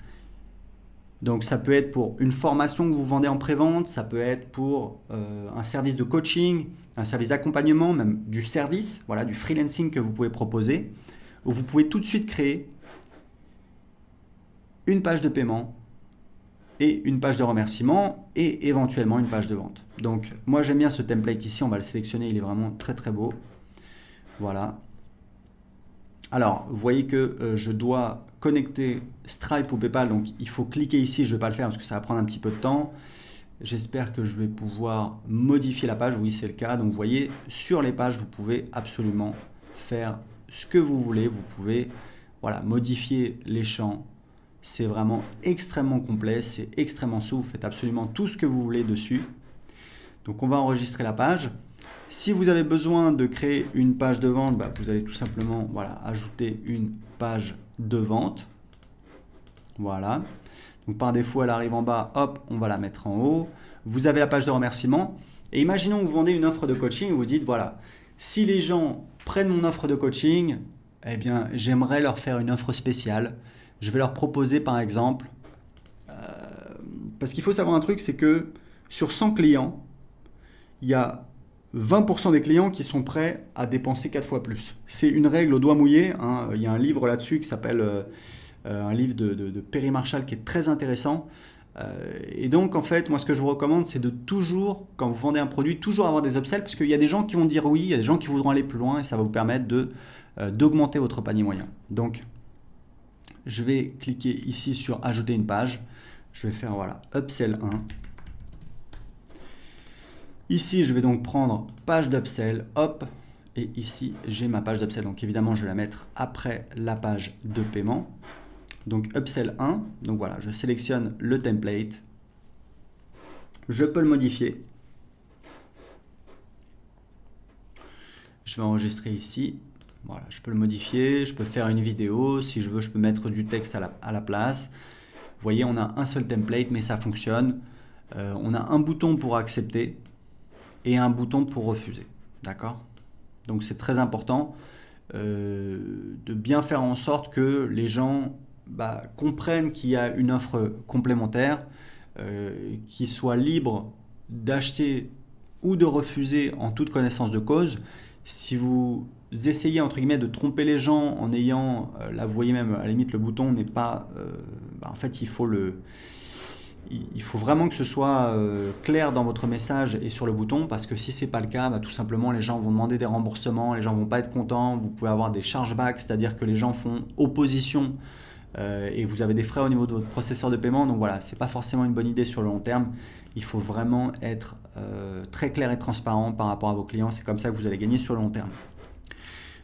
Donc, ça peut être pour une formation que vous vendez en pré-vente, ça peut être pour un service de coaching, un service d'accompagnement, même du service, voilà, du freelancing que vous pouvez proposer, où vous pouvez tout de suite créer une page de paiement et une page de remerciement et éventuellement une page de vente. Donc moi j'aime bien ce template ici, on va le sélectionner, il est vraiment très très beau. Voilà. Alors vous voyez que je dois connecter Stripe ou PayPal, donc il faut cliquer ici, je ne vais pas le faire parce que ça va prendre un petit peu de temps. J'espère que je vais pouvoir modifier la page, oui c'est le cas. Donc vous voyez, sur les pages, vous pouvez absolument faire ce que vous voulez. Vous pouvez modifier les champs. C'est vraiment extrêmement complet, c'est extrêmement souple, vous faites absolument tout ce que vous voulez dessus. Donc on va enregistrer la page. Si vous avez besoin de créer une page de vente, vous allez tout simplement ajouter une page de vente. Voilà. Donc par défaut, elle arrive en bas, hop, on va la mettre en haut. Vous avez la page de remerciement. Et imaginons que vous vendez une offre de coaching, vous dites, voilà, si les gens prennent mon offre de coaching, eh bien, j'aimerais leur faire une offre spéciale. Je vais leur proposer par exemple, parce qu'il faut savoir un truc, c'est que sur 100 clients, il y a 20% des clients qui sont prêts à dépenser 4 fois plus. C'est une règle au doigt mouillé, hein. Il y a un livre là-dessus qui s'appelle un livre de Perry Marshall qui est très intéressant. Et donc en fait, moi ce que je vous recommande, c'est de toujours, quand vous vendez un produit, toujours avoir des upsells, parce qu'il y a des gens qui vont dire oui, il y a des gens qui voudront aller plus loin et ça va vous permettre d'augmenter votre panier moyen. Donc, je vais cliquer ici sur ajouter une page. Je vais faire upsell 1. Ici, je vais donc prendre page d'upsell, hop, et ici, j'ai ma page d'upsell. Donc évidemment, je vais la mettre après la page de paiement. Donc upsell 1, donc voilà, je sélectionne le template. Je peux le modifier. Je vais enregistrer ici. Voilà, je peux le modifier, je peux faire une vidéo, si je veux, je peux mettre du texte à la place. Vous voyez, on a un seul template, mais ça fonctionne. On a un bouton pour accepter et un bouton pour refuser. D'accord ? Donc c'est très important de bien faire en sorte que les gens comprennent qu'il y a une offre complémentaire, qu'ils soient libres d'acheter ou de refuser en toute connaissance de cause. Si vous essayez entre guillemets de tromper les gens en ayant, là vous voyez même à la limite le bouton n'est pas, en fait il faut vraiment que ce soit clair dans votre message et sur le bouton, parce que si c'est pas le cas, tout simplement les gens vont demander des remboursements, les gens vont pas être contents, vous pouvez avoir des chargebacks, c'est-à-dire que les gens font opposition et vous avez des frais au niveau de votre processeur de paiement. Donc voilà, c'est pas forcément une bonne idée sur le long terme. Il faut vraiment être très clair et transparent par rapport à vos clients. C'est comme ça que vous allez gagner sur le long terme.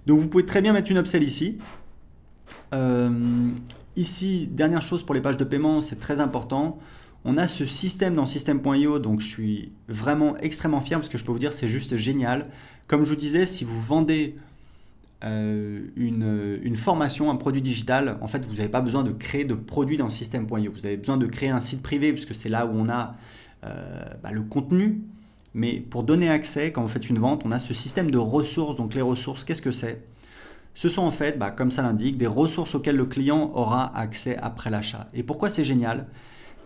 Donc vous pouvez très bien mettre une upsell ici. Ici, dernière chose pour les pages de paiement, c'est très important. On a ce système dans System.io, donc je suis vraiment extrêmement fier parce que je peux vous dire c'est juste génial. Comme je vous disais, si vous vendez une formation, un produit digital, en fait vous n'avez pas besoin de créer de produit dans System.io. Vous avez besoin de créer un site privé puisque c'est là où on a le contenu. Mais pour donner accès, quand vous faites une vente, on a ce système de ressources. Donc les ressources, qu'est-ce que c'est? Ce sont en fait, comme ça l'indique, des ressources auxquelles le client aura accès après l'achat. Et pourquoi c'est génial?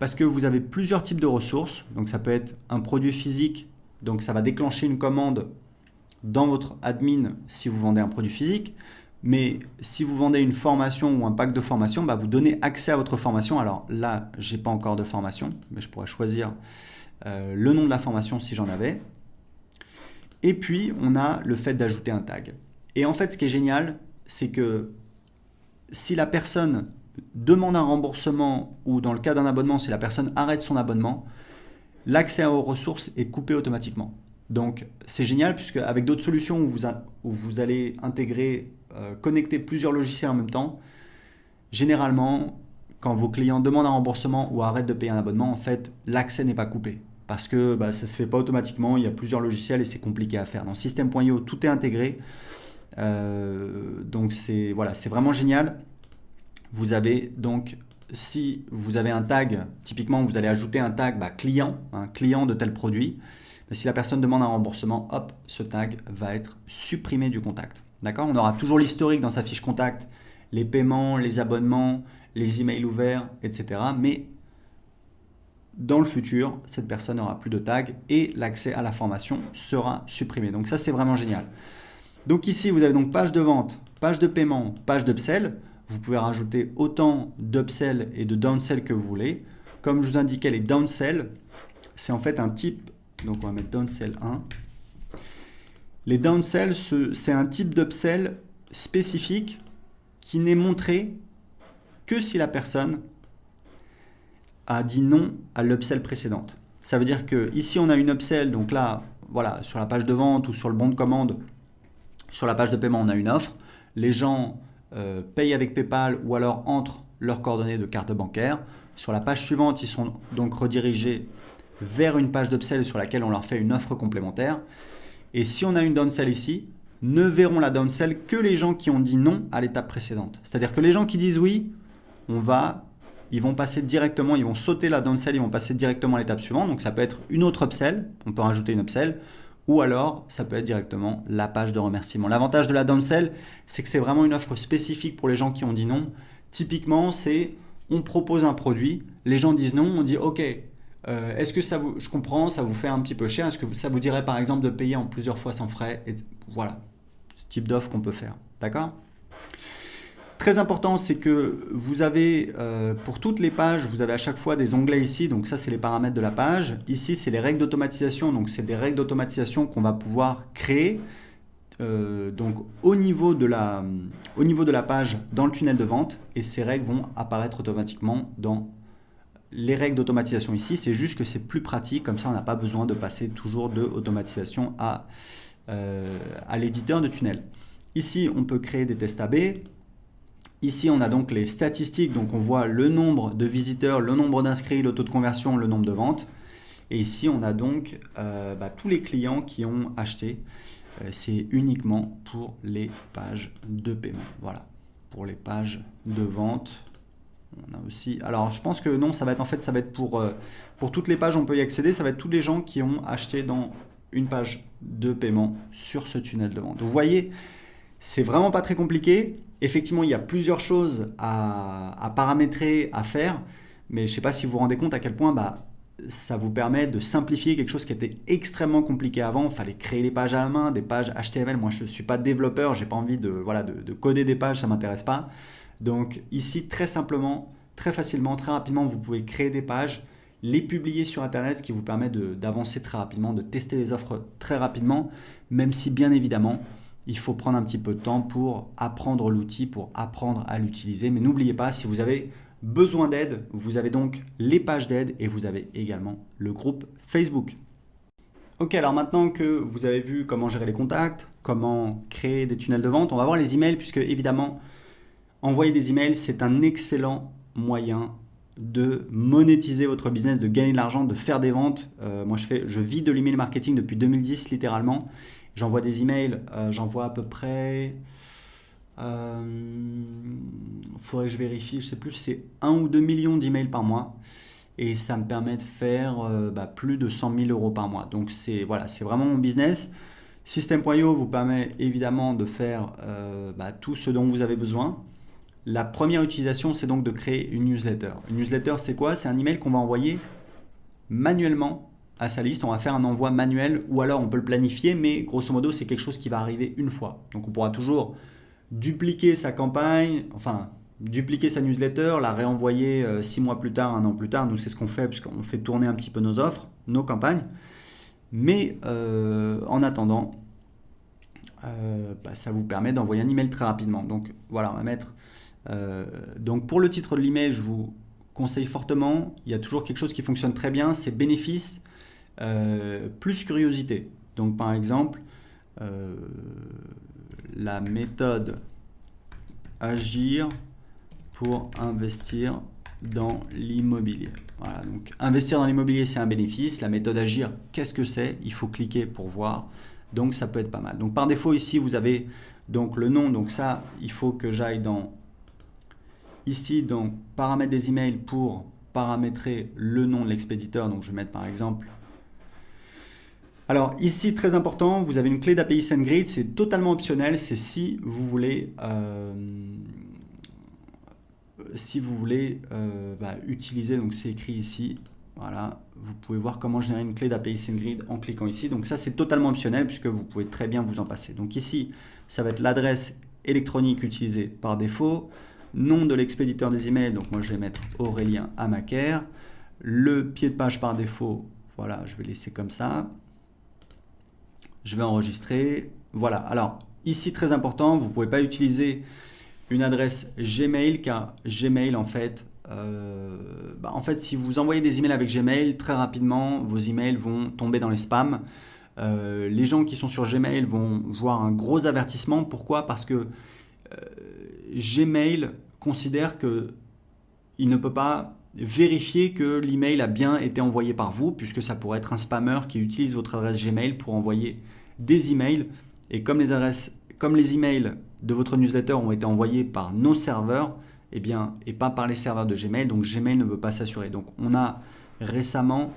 Parce que vous avez plusieurs types de ressources. Donc ça peut être un produit physique, donc ça va déclencher une commande dans votre admin si vous vendez un produit physique. Mais si vous vendez une formation ou un pack de formation, vous donnez accès à votre formation. Alors là, je n'ai pas encore de formation, mais je pourrais choisir le nom de la formation si j'en avais. Et puis, on a le fait d'ajouter un tag. Et en fait, ce qui est génial, c'est que si la personne demande un remboursement ou dans le cas d'un abonnement, si la personne arrête son abonnement, l'accès aux ressources est coupé automatiquement. Donc, c'est génial puisque avec d'autres solutions où vous allez intégrer, connecter plusieurs logiciels en même temps, généralement, quand vos clients demandent un remboursement ou arrêtent de payer un abonnement, en fait, l'accès n'est pas coupé. Parce que ça ne se fait pas automatiquement, il y a plusieurs logiciels et c'est compliqué à faire. Dans System.io, tout est intégré. Donc c'est vraiment génial. Vous avez donc, si vous avez un tag, typiquement vous allez ajouter un tag client, un client de tel produit. Mais si la personne demande un remboursement, hop, ce tag va être supprimé du contact. D'accord? On aura toujours l'historique dans sa fiche contact, les paiements, les abonnements, les emails ouverts, etc. Mais dans le futur, cette personne n'aura plus de tag et l'accès à la formation sera supprimé. Donc ça, c'est vraiment génial. Donc ici, vous avez donc page de vente, page de paiement, page d'upsell. Vous pouvez rajouter autant d'upsell et de downsell que vous voulez. Comme je vous indiquais, les downsell, c'est en fait un type. Donc on va mettre downsell 1. Les downsell, c'est un type d'upsell spécifique qui n'est montré que si la personne a dit non à l'upsell précédente. Ça veut dire que ici on a une upsell, donc là, voilà, sur la page de vente ou sur le bon de commande, sur la page de paiement, on a une offre. Les gens payent avec PayPal ou alors entrent leurs coordonnées de carte bancaire. Sur la page suivante, ils sont donc redirigés vers une page d'upsell sur laquelle on leur fait une offre complémentaire. Et si on a une downsell ici, ne verront la downsell que les gens qui ont dit non à l'étape précédente. C'est-à-dire que les gens qui disent oui, ils vont passer directement, ils vont sauter la downsell, ils vont passer directement à l'étape suivante. Donc ça peut être une autre upsell, on peut rajouter une upsell, ou alors ça peut être directement la page de remerciement. L'avantage de la downsell, c'est que c'est vraiment une offre spécifique pour les gens qui ont dit non. Typiquement, c'est on propose un produit, les gens disent non, on dit ok, est-ce que je comprends, ça vous fait un petit peu cher, est-ce que ça vous dirait par exemple de payer en plusieurs fois sans frais? Et voilà, ce type d'offre qu'on peut faire, d'accord? Très important, c'est que vous avez, pour toutes les pages, vous avez à chaque fois des onglets ici. Donc ça, c'est les paramètres de la page. Ici, c'est les règles d'automatisation. Donc c'est des règles d'automatisation qu'on va pouvoir créer donc au niveau de la page dans le tunnel de vente. Et ces règles vont apparaître automatiquement dans les règles d'automatisation ici. C'est juste que c'est plus pratique. Comme ça, on n'a pas besoin de passer toujours de automatisation à l'éditeur de tunnel. Ici, on peut créer des tests AB. Ici, on a donc les statistiques, donc on voit le nombre de visiteurs, le nombre d'inscrits, le taux de conversion, le nombre de ventes. Et ici, on a donc tous les clients qui ont acheté. C'est uniquement pour les pages de paiement. Voilà, pour les pages de vente. On a aussi. Alors, je pense que non, ça va être pour toutes les pages, on peut y accéder. Ça va être tous les gens qui ont acheté dans une page de paiement sur ce tunnel de vente. Donc, vous voyez, c'est vraiment pas très compliqué. Effectivement, il y a plusieurs choses à paramétrer, à faire, mais je ne sais pas si vous vous rendez compte à quel point ça vous permet de simplifier quelque chose qui était extrêmement compliqué avant. Il fallait créer les pages à la main, des pages HTML. Moi, je ne suis pas développeur, je n'ai pas envie de coder des pages, ça ne m'intéresse pas. Donc ici, très simplement, très facilement, très rapidement, vous pouvez créer des pages, les publier sur Internet, ce qui vous permet d'avancer très rapidement, de tester les offres très rapidement, même si bien évidemment, il faut prendre un petit peu de temps pour apprendre l'outil, pour apprendre à l'utiliser. Mais n'oubliez pas, si vous avez besoin d'aide, vous avez donc les pages d'aide et vous avez également le groupe Facebook. Ok, alors maintenant que vous avez vu comment gérer les contacts, comment créer des tunnels de vente, on va voir les emails puisque évidemment, envoyer des emails, c'est un excellent moyen de monétiser votre business, de gagner de l'argent, de faire des ventes. Moi, je vis de l'email marketing depuis 2010 littéralement. J'envoie des emails, j'envoie à peu près, faudrait que je vérifie, je sais plus, c'est 1 ou 2 millions d'emails par mois. et ça me permet de faire plus de 100 000 euros par mois. Donc c'est voilà, c'est vraiment mon business. System.io vous permet évidemment de faire tout ce dont vous avez besoin. La première utilisation, c'est donc de créer une newsletter. Une newsletter, c'est quoi? C'est un email qu'on va envoyer manuellement à sa liste. On va faire un envoi manuel ou alors on peut le planifier, mais grosso modo, c'est quelque chose qui va arriver une fois. Donc on pourra toujours dupliquer sa campagne, enfin dupliquer sa newsletter, la réenvoyer 6 mois plus tard, 1 an plus tard. Nous, c'est ce qu'on fait puisqu'on fait tourner un petit peu nos offres, nos campagnes. Mais en attendant, ça vous permet d'envoyer un email très rapidement. Donc voilà, on va mettre... donc pour le titre de l'email, je vous conseille fortement, il y a toujours quelque chose qui fonctionne très bien, c'est bénéfice plus curiosité. Donc par exemple, la méthode agir pour investir dans l'immobilier. Voilà, donc investir dans l'immobilier, c'est un bénéfice. La méthode agir, qu'est-ce que c'est? Il faut cliquer pour voir. Donc ça peut être pas mal. Donc par défaut ici, vous avez donc le nom. Donc ça, il faut que j'aille dans ici, donc paramètres des emails pour paramétrer le nom de l'expéditeur. Donc je vais mettre par exemple... Alors ici, très important, vous avez une clé d'API SendGrid. C'est totalement optionnel. C'est si vous voulez... utiliser, donc c'est écrit ici, voilà, vous pouvez voir comment générer une clé d'API SendGrid en cliquant ici. Donc ça, c'est totalement optionnel puisque vous pouvez très bien vous en passer. Donc ici, ça va être l'adresse électronique utilisée par défaut, nom de l'expéditeur des emails, donc moi je vais mettre Aurélien Amaker, le pied de page par défaut, voilà, je vais laisser comme ça, je vais enregistrer, voilà. Alors ici, très important, vous ne pouvez pas utiliser une adresse Gmail, car Gmail, en fait, si vous envoyez des emails avec Gmail, très rapidement, vos emails vont tomber dans les spams. Les gens qui sont sur Gmail vont voir un gros avertissement. Pourquoi? Parce que Gmail considère qu'il ne peut pas vérifier que l'email a bien été envoyé par vous, puisque ça pourrait être un spammer qui utilise votre adresse Gmail pour envoyer des emails. Et comme les emails de votre newsletter ont été envoyés par nos serveurs, et pas par les serveurs de Gmail, donc Gmail ne peut pas s'assurer. Donc on a récemment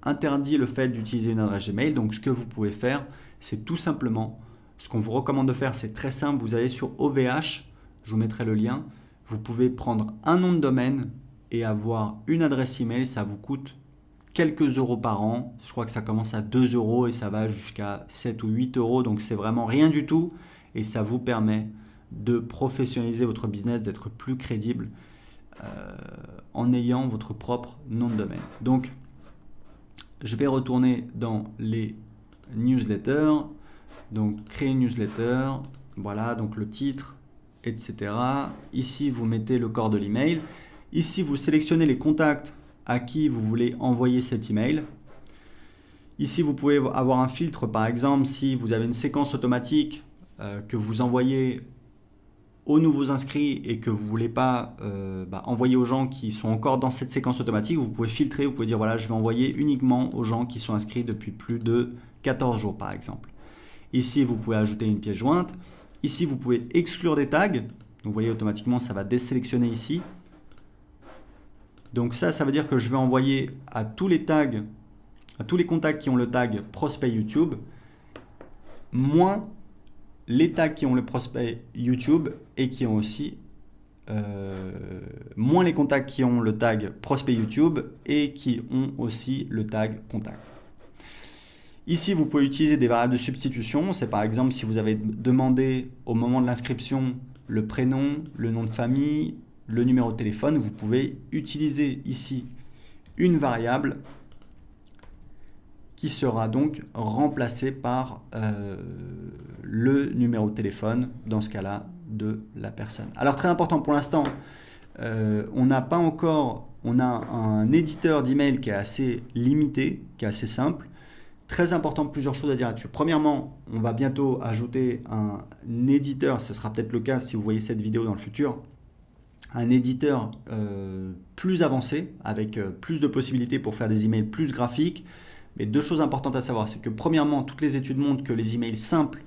interdit le fait d'utiliser une adresse Gmail. Donc ce que vous pouvez faire, c'est tout simplement, ce qu'on vous recommande de faire, c'est très simple, vous allez sur OVH, je vous mettrai le lien, vous pouvez prendre un nom de domaine et avoir une adresse email, ça vous coûte quelques euros par an, je crois que ça commence à 2 euros et ça va jusqu'à 7 ou 8 euros, donc c'est vraiment rien du tout et ça vous permet de professionnaliser votre business, d'être plus crédible en ayant votre propre nom de domaine. Donc je vais retourner dans les newsletters, donc créer une newsletter, voilà, donc le titre, etc. Ici vous mettez le corps de l'email, ici vous sélectionnez les contacts à qui vous voulez envoyer cet email. Ici, vous pouvez avoir un filtre, par exemple, si vous avez une séquence automatique que vous envoyez aux nouveaux inscrits et que vous ne voulez pas envoyer aux gens qui sont encore dans cette séquence automatique, vous pouvez filtrer, vous pouvez dire voilà, je vais envoyer uniquement aux gens qui sont inscrits depuis plus de 14 jours, par exemple. Ici, vous pouvez ajouter une pièce jointe. Ici, vous pouvez exclure des tags. Donc, vous voyez, automatiquement, ça va désélectionner ici. Donc ça veut dire que je vais envoyer à tous les tags, à tous les contacts qui ont le tag prospect YouTube, moins les tags qui ont le prospect YouTube et qui ont aussi moins les contacts qui ont le tag prospect YouTube et qui ont aussi le tag contact. Ici, vous pouvez utiliser des variables de substitution. C'est par exemple si vous avez demandé au moment de l'inscription le prénom, le nom de famille, le numéro de téléphone, vous pouvez utiliser ici une variable qui sera donc remplacée par le numéro de téléphone, dans ce cas-là, de la personne. Alors très important pour l'instant, on a un éditeur d'email qui est assez limité, qui est assez simple. Très important, plusieurs choses à dire là-dessus. Premièrement, on va bientôt ajouter un éditeur, ce sera peut-être le cas si vous voyez cette vidéo dans le futur, un éditeur plus avancé, avec plus de possibilités pour faire des emails plus graphiques. Mais deux choses importantes à savoir, c'est que premièrement, toutes les études montrent que les emails simples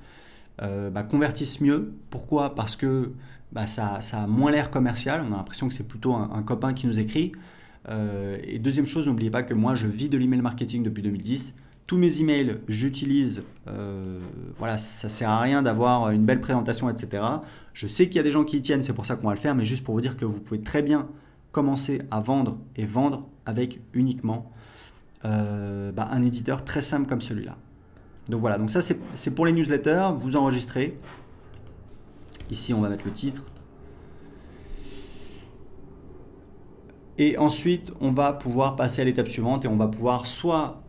convertissent mieux. Pourquoi? Parce que ça a moins l'air commercial, on a l'impression que c'est plutôt un copain qui nous écrit. Et deuxième chose, n'oubliez pas que moi je vis de l'email marketing depuis 2010. Tous mes emails, j'utilise, voilà, ça sert à rien d'avoir une belle présentation, etc. Je sais qu'il y a des gens qui y tiennent, c'est pour ça qu'on va le faire, mais juste pour vous dire que vous pouvez très bien commencer à vendre et vendre avec uniquement un éditeur très simple comme celui-là. Donc voilà, donc ça c'est pour les newsletters, vous enregistrez. Ici on va mettre le titre. Et ensuite on va pouvoir passer à l'étape suivante et on va pouvoir soit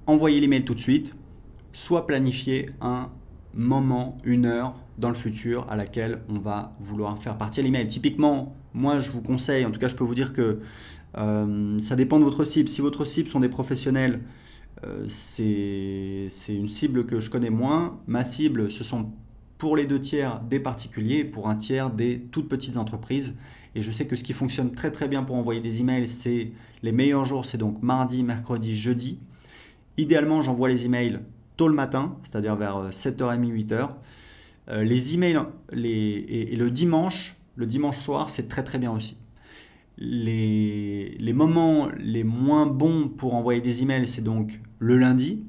envoyer l'email tout de suite, soit planifier un moment, une heure dans le futur à laquelle on va vouloir faire partir l'email. Typiquement, moi je vous conseille, en tout cas je peux vous dire que ça dépend de votre cible. Si votre cible sont des professionnels, c'est une cible que je connais moins. Ma cible, ce sont pour les 2 tiers des particuliers et pour 1 tiers des toutes petites entreprises. Et je sais que ce qui fonctionne très très bien pour envoyer des emails, c'est les meilleurs jours, c'est donc mardi, mercredi, jeudi. Idéalement, j'envoie les emails tôt le matin, c'est-à-dire vers 7h30, 8h. Les emails et le dimanche soir, c'est très très bien aussi. Les moments les moins bons pour envoyer des emails, c'est donc le lundi.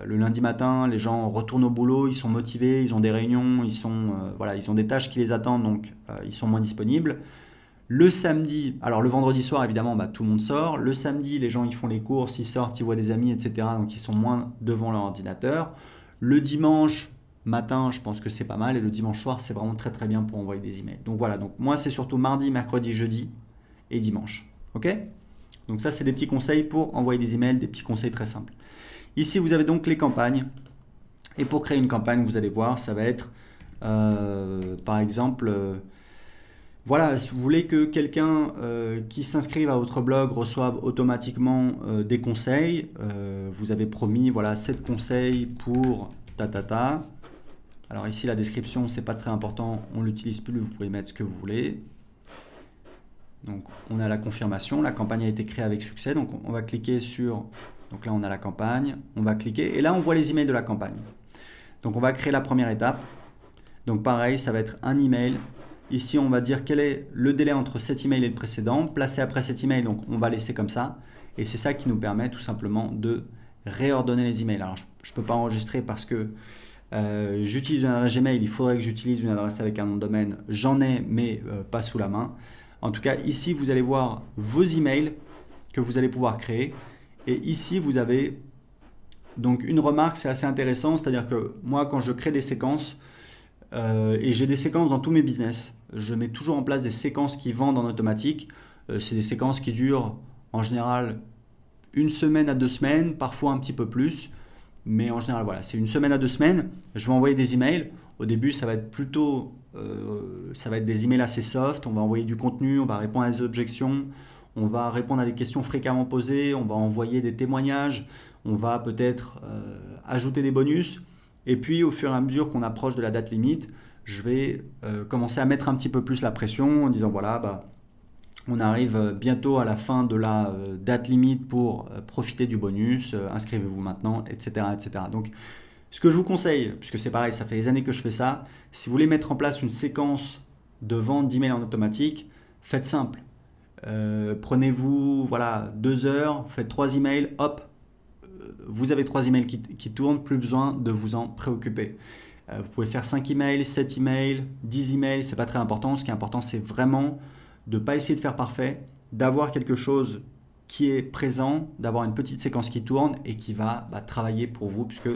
Le lundi matin, les gens retournent au boulot, ils sont motivés, ils ont des réunions, ils ont des tâches qui les attendent, donc ils sont moins disponibles. Le samedi, alors le vendredi soir évidemment tout le monde sort. Le samedi les gens ils font les courses, ils sortent, ils voient des amis, etc. Donc ils sont moins devant leur ordinateur. Le dimanche matin je pense que c'est pas mal et le dimanche soir c'est vraiment très très bien pour envoyer des emails. Donc voilà, donc moi c'est surtout mardi, mercredi, jeudi et dimanche. Ok? Donc ça c'est des petits conseils pour envoyer des emails, des petits conseils très simples. Ici vous avez donc les campagnes et pour créer une campagne vous allez voir ça va être par exemple... Voilà, si vous voulez que quelqu'un qui s'inscrive à votre blog reçoive automatiquement des conseils, vous avez promis 7 conseils pour ta. Alors ici la description c'est pas très important, on l'utilise plus, vous pouvez mettre ce que vous voulez. Donc on a la confirmation, la campagne a été créée avec succès, donc on va cliquer sur, donc là on a la campagne, on va cliquer et là on voit les emails de la campagne. Donc on va créer la première étape, donc pareil ça va être un email. Ici, on va dire quel est le délai entre cet email et le précédent, placé après cet email, donc on va laisser comme ça. Et c'est ça qui nous permet tout simplement de réordonner les emails. Alors, je ne peux pas enregistrer parce que j'utilise une adresse Gmail, il faudrait que j'utilise une adresse avec un nom de domaine. J'en ai, mais pas sous la main. En tout cas, ici, vous allez voir vos emails que vous allez pouvoir créer. Et ici, vous avez donc une remarque, c'est assez intéressant, c'est-à-dire que moi, quand je crée des séquences, et j'ai des séquences dans tous mes business. Je mets toujours en place des séquences qui vendent en automatique. C'est des séquences qui durent en général 1 semaine à 2 semaines, parfois un petit peu plus. Mais en général, voilà, c'est 1 semaine à 2 semaines. Je vais envoyer des emails. Au début, ça va être plutôt ça va être des emails assez soft. On va envoyer du contenu, on va répondre à des objections, on va répondre à des questions fréquemment posées, on va envoyer des témoignages, on va peut-être ajouter des bonus. Et puis, au fur et à mesure qu'on approche de la date limite, je vais commencer à mettre un petit peu plus la pression en disant voilà, on arrive bientôt à la fin de la date limite pour profiter du bonus, inscrivez-vous maintenant, etc., etc. Donc, ce que je vous conseille, puisque c'est pareil, ça fait des années que je fais ça, si vous voulez mettre en place une séquence de vente d'emails en automatique, faites simple. Prenez-vous 2 heures, vous faites 3 emails, hop, vous avez 3 emails qui tournent, plus besoin de vous en préoccuper. Vous pouvez faire 5 emails, 7 emails, 10 emails, c'est pas très important. Ce qui est important, c'est vraiment de ne pas essayer de faire parfait, d'avoir quelque chose qui est présent, d'avoir une petite séquence qui tourne et qui va travailler pour vous, puisque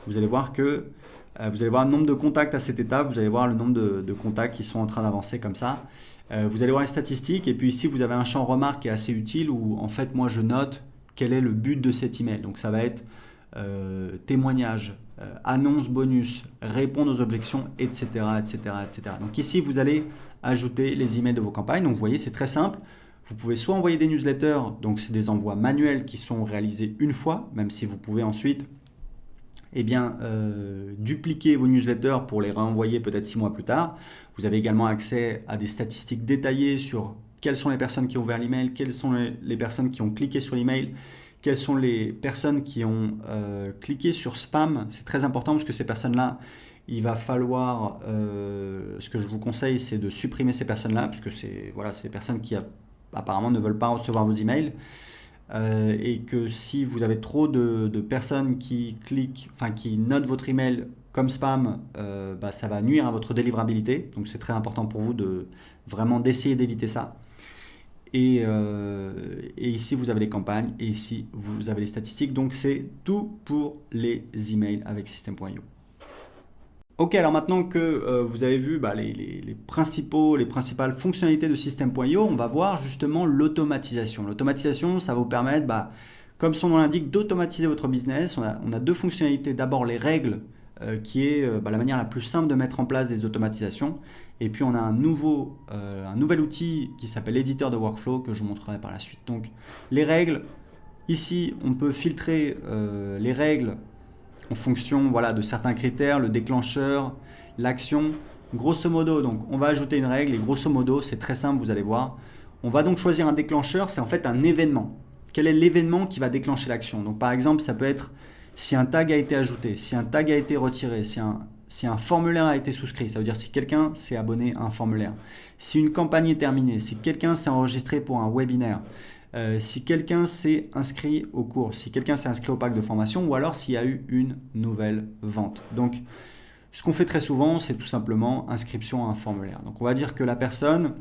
vous allez voir que vous allez voir le nombre de contacts à cette étape, vous allez voir le nombre de contacts qui sont en train d'avancer comme ça. Vous allez voir les statistiques et puis ici, vous avez un champ remarque qui est assez utile où en fait, moi, je note quel est le but de cet email. Donc ça va être témoignage, annonce bonus, répondre aux objections, etc., etc., etc. Donc ici, vous allez ajouter les emails de vos campagnes. Donc vous voyez, c'est très simple. Vous pouvez soit envoyer des newsletters, donc c'est des envois manuels qui sont réalisés une fois, même si vous pouvez ensuite dupliquer vos newsletters pour les renvoyer peut-être 6 mois plus tard. Vous avez également accès à des statistiques détaillées sur quelles sont les personnes qui ont ouvert l'email, quelles sont les personnes qui ont cliqué sur l'email, quelles sont les personnes qui ont cliqué sur spam. C'est très important parce que ces personnes-là, il va falloir, ce que je vous conseille, c'est de supprimer ces personnes-là, puisque c'est voilà, des personnes qui apparemment ne veulent pas recevoir vos emails. Et que si vous avez trop de personnes qui cliquent, enfin qui notent votre email comme spam, ça va nuire à votre délivrabilité. Donc c'est très important pour vous de vraiment d'essayer d'éviter ça. Et ici vous avez les campagnes et ici vous avez les statistiques. Donc c'est tout pour les emails avec System.io. Ok, alors maintenant que vous avez vu les principales fonctionnalités de System.io, on va voir justement l'automatisation. L'automatisation, ça va vous permettre, comme son nom l'indique, d'automatiser votre business. On a deux fonctionnalités. D'abord les règles, qui est la manière la plus simple de mettre en place des automatisations. Et puis on a un nouvel outil qui s'appelle l'éditeur de workflow que je vous montrerai par la suite. Donc les règles, ici on peut filtrer les règles en fonction de certains critères, le déclencheur, l'action. Grosso modo, donc on va ajouter une règle et grosso modo, c'est très simple, vous allez voir. On va donc choisir un déclencheur, c'est en fait un événement. Quel est l'événement qui va déclencher l'action? Donc par exemple, ça peut être si un tag a été ajouté, si un tag a été retiré, si un formulaire a été souscrit, ça veut dire si quelqu'un s'est abonné à un formulaire, si une campagne est terminée, si quelqu'un s'est enregistré pour un webinaire, si quelqu'un s'est inscrit au cours, si quelqu'un s'est inscrit au pack de formation ou alors s'il y a eu une nouvelle vente. Donc, ce qu'on fait très souvent, c'est tout simplement inscription à un formulaire. Donc, on va dire que la personne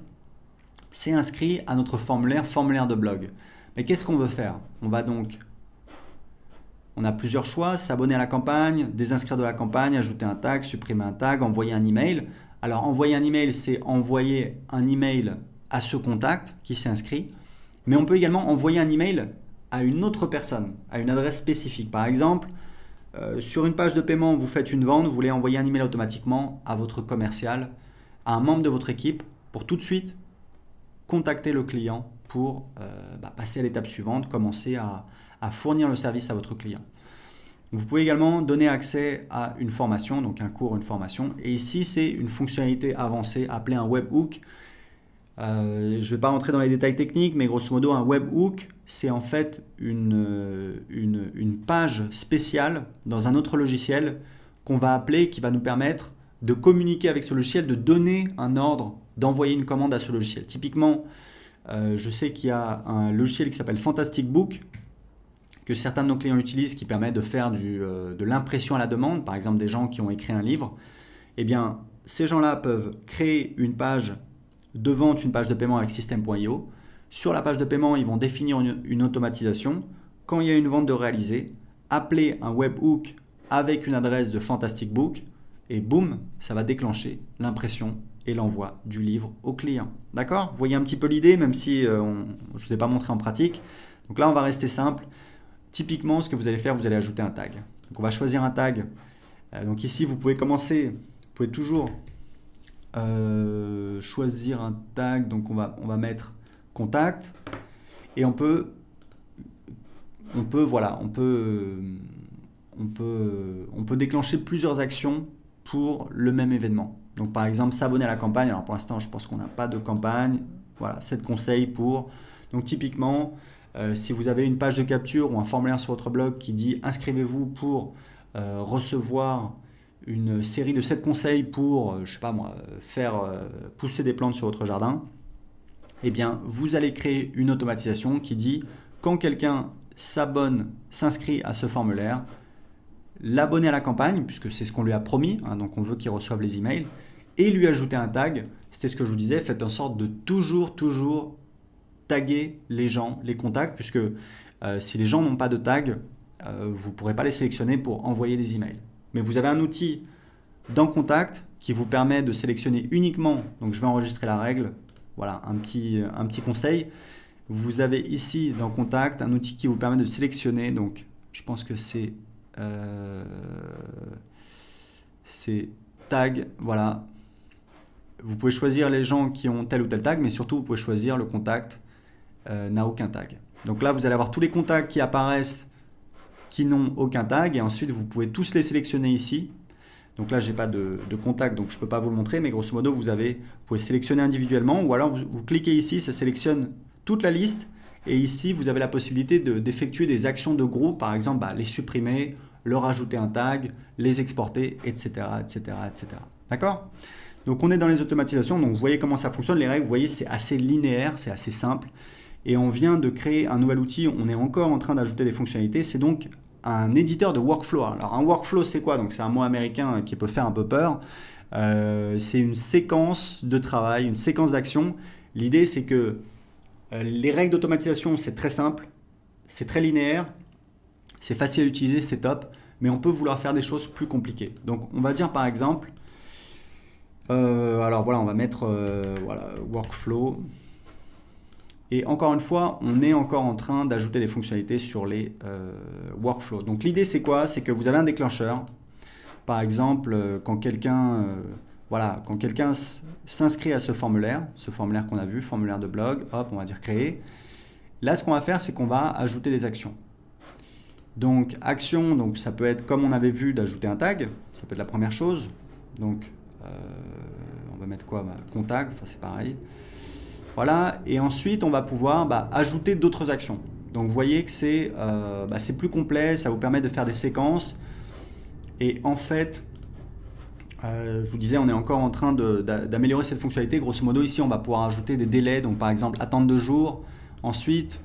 s'est inscrite à notre formulaire de blog. Mais qu'est-ce qu'on veut faire? On a plusieurs choix, s'abonner à la campagne, désinscrire de la campagne, ajouter un tag, supprimer un tag, envoyer un email. Alors, envoyer un email, c'est envoyer un email à ce contact qui s'est inscrit. Mais on peut également envoyer un email à une autre personne, à une adresse spécifique. Par exemple, sur une page de paiement, vous faites une vente, vous voulez envoyer un email automatiquement à votre commercial, à un membre de votre équipe, pour tout de suite contacter le client pour passer à l'étape suivante, commencer à fournir le service à votre client. Vous pouvez également donner accès à une formation, donc un cours, une formation. Et ici, c'est une fonctionnalité avancée appelée un webhook. Je ne vais pas rentrer dans les détails techniques, mais grosso modo, un webhook, c'est en fait une page spéciale dans un autre logiciel qu'on va appeler, qui va nous permettre de communiquer avec ce logiciel, de donner un ordre, d'envoyer une commande à ce logiciel. Typiquement, je sais qu'il y a un logiciel qui s'appelle Fantastic Book, que certains de nos clients utilisent, qui permet de faire de l'impression à la demande, par exemple des gens qui ont écrit un livre. Eh bien, ces gens-là peuvent créer une page de vente, une page de paiement avec System.io. Sur la page de paiement, ils vont définir une automatisation. Quand il y a une vente de réaliser, appeler un webhook avec une adresse de Fantastic Book et boum, ça va déclencher l'impression et l'envoi du livre au client. D'accord? Vous voyez un petit peu l'idée, même si je ne vous ai pas montré en pratique. Donc là, on va rester simple. Typiquement, ce que vous allez faire, vous allez ajouter un tag. Donc on va choisir un tag. Donc ici, vous pouvez toujours choisir un tag. Donc on va mettre contact et on peut déclencher plusieurs actions pour le même événement. Donc par exemple, s'abonner à la campagne. Alors pour l'instant, je pense qu'on n'a pas de campagne. Voilà, 7 conseils pour. Donc typiquement, si vous avez une page de capture ou un formulaire sur votre blog qui dit inscrivez-vous pour recevoir une série de 7 conseils pour, faire pousser des plantes sur votre jardin, eh bien, vous allez créer une automatisation qui dit quand quelqu'un s'inscrit à ce formulaire, l'abonner à la campagne, puisque c'est ce qu'on lui a promis, donc on veut qu'il reçoive les emails, et lui ajouter un tag. C'était ce que je vous disais, faites en sorte de toujours taguer les gens, les contacts, puisque si les gens n'ont pas de tag, vous ne pourrez pas les sélectionner pour envoyer des emails. Mais vous avez un outil dans Contact qui vous permet de sélectionner uniquement, donc je vais enregistrer la règle, voilà un petit conseil. Vous avez ici dans Contact un outil qui vous permet de sélectionner, donc je pense que c'est tag, voilà. Vous pouvez choisir les gens qui ont tel ou tel tag, mais surtout vous pouvez choisir le contact n'a aucun tag. Donc là, vous allez avoir tous les contacts qui apparaissent qui n'ont aucun tag, et ensuite vous pouvez tous les sélectionner ici. Donc là, j'ai pas de contact, donc je ne peux pas vous le montrer, mais grosso modo, vous pouvez sélectionner individuellement, ou alors vous cliquez ici, ça sélectionne toute la liste, et ici, vous avez la possibilité d'effectuer des actions de groupe, par exemple, les supprimer, leur ajouter un tag, les exporter, etc. etc., etc. D'accord? Donc on est dans les automatisations, donc vous voyez comment ça fonctionne, les règles, vous voyez c'est assez linéaire, c'est assez simple. Et on vient de créer un nouvel outil, on est encore en train d'ajouter des fonctionnalités, c'est donc un éditeur de workflow. Alors un workflow c'est quoi? Donc c'est un mot américain qui peut faire un peu peur. C'est une séquence de travail, une séquence d'action. L'idée c'est que les règles d'automatisation c'est très simple, c'est très linéaire, c'est facile à utiliser, c'est top, mais on peut vouloir faire des choses plus compliquées. Donc on va dire par exemple, alors voilà, on va mettre voilà, workflow. Et encore une fois, on est encore en train d'ajouter des fonctionnalités sur les workflows. Donc l'idée c'est quoi? C'est que vous avez un déclencheur. Par exemple, quand quelqu'un voilà, quand quelqu'un s'inscrit à ce formulaire qu'on a vu, formulaire de blog, hop, on va dire créer. Là, ce qu'on va faire, c'est qu'on va ajouter des actions. Donc action, donc ça peut être comme on avait vu d'ajouter un tag, ça peut être la première chose. Donc on va mettre quoi? Contact, enfin c'est pareil. Voilà, et ensuite on va pouvoir ajouter d'autres actions. Donc vous voyez que c'est plus complet, ça vous permet de faire des séquences. Et en fait, je vous disais, on est encore en train d'améliorer cette fonctionnalité. Grosso modo, ici on va pouvoir ajouter des délais, donc par exemple attendre 2 jours. Ensuite,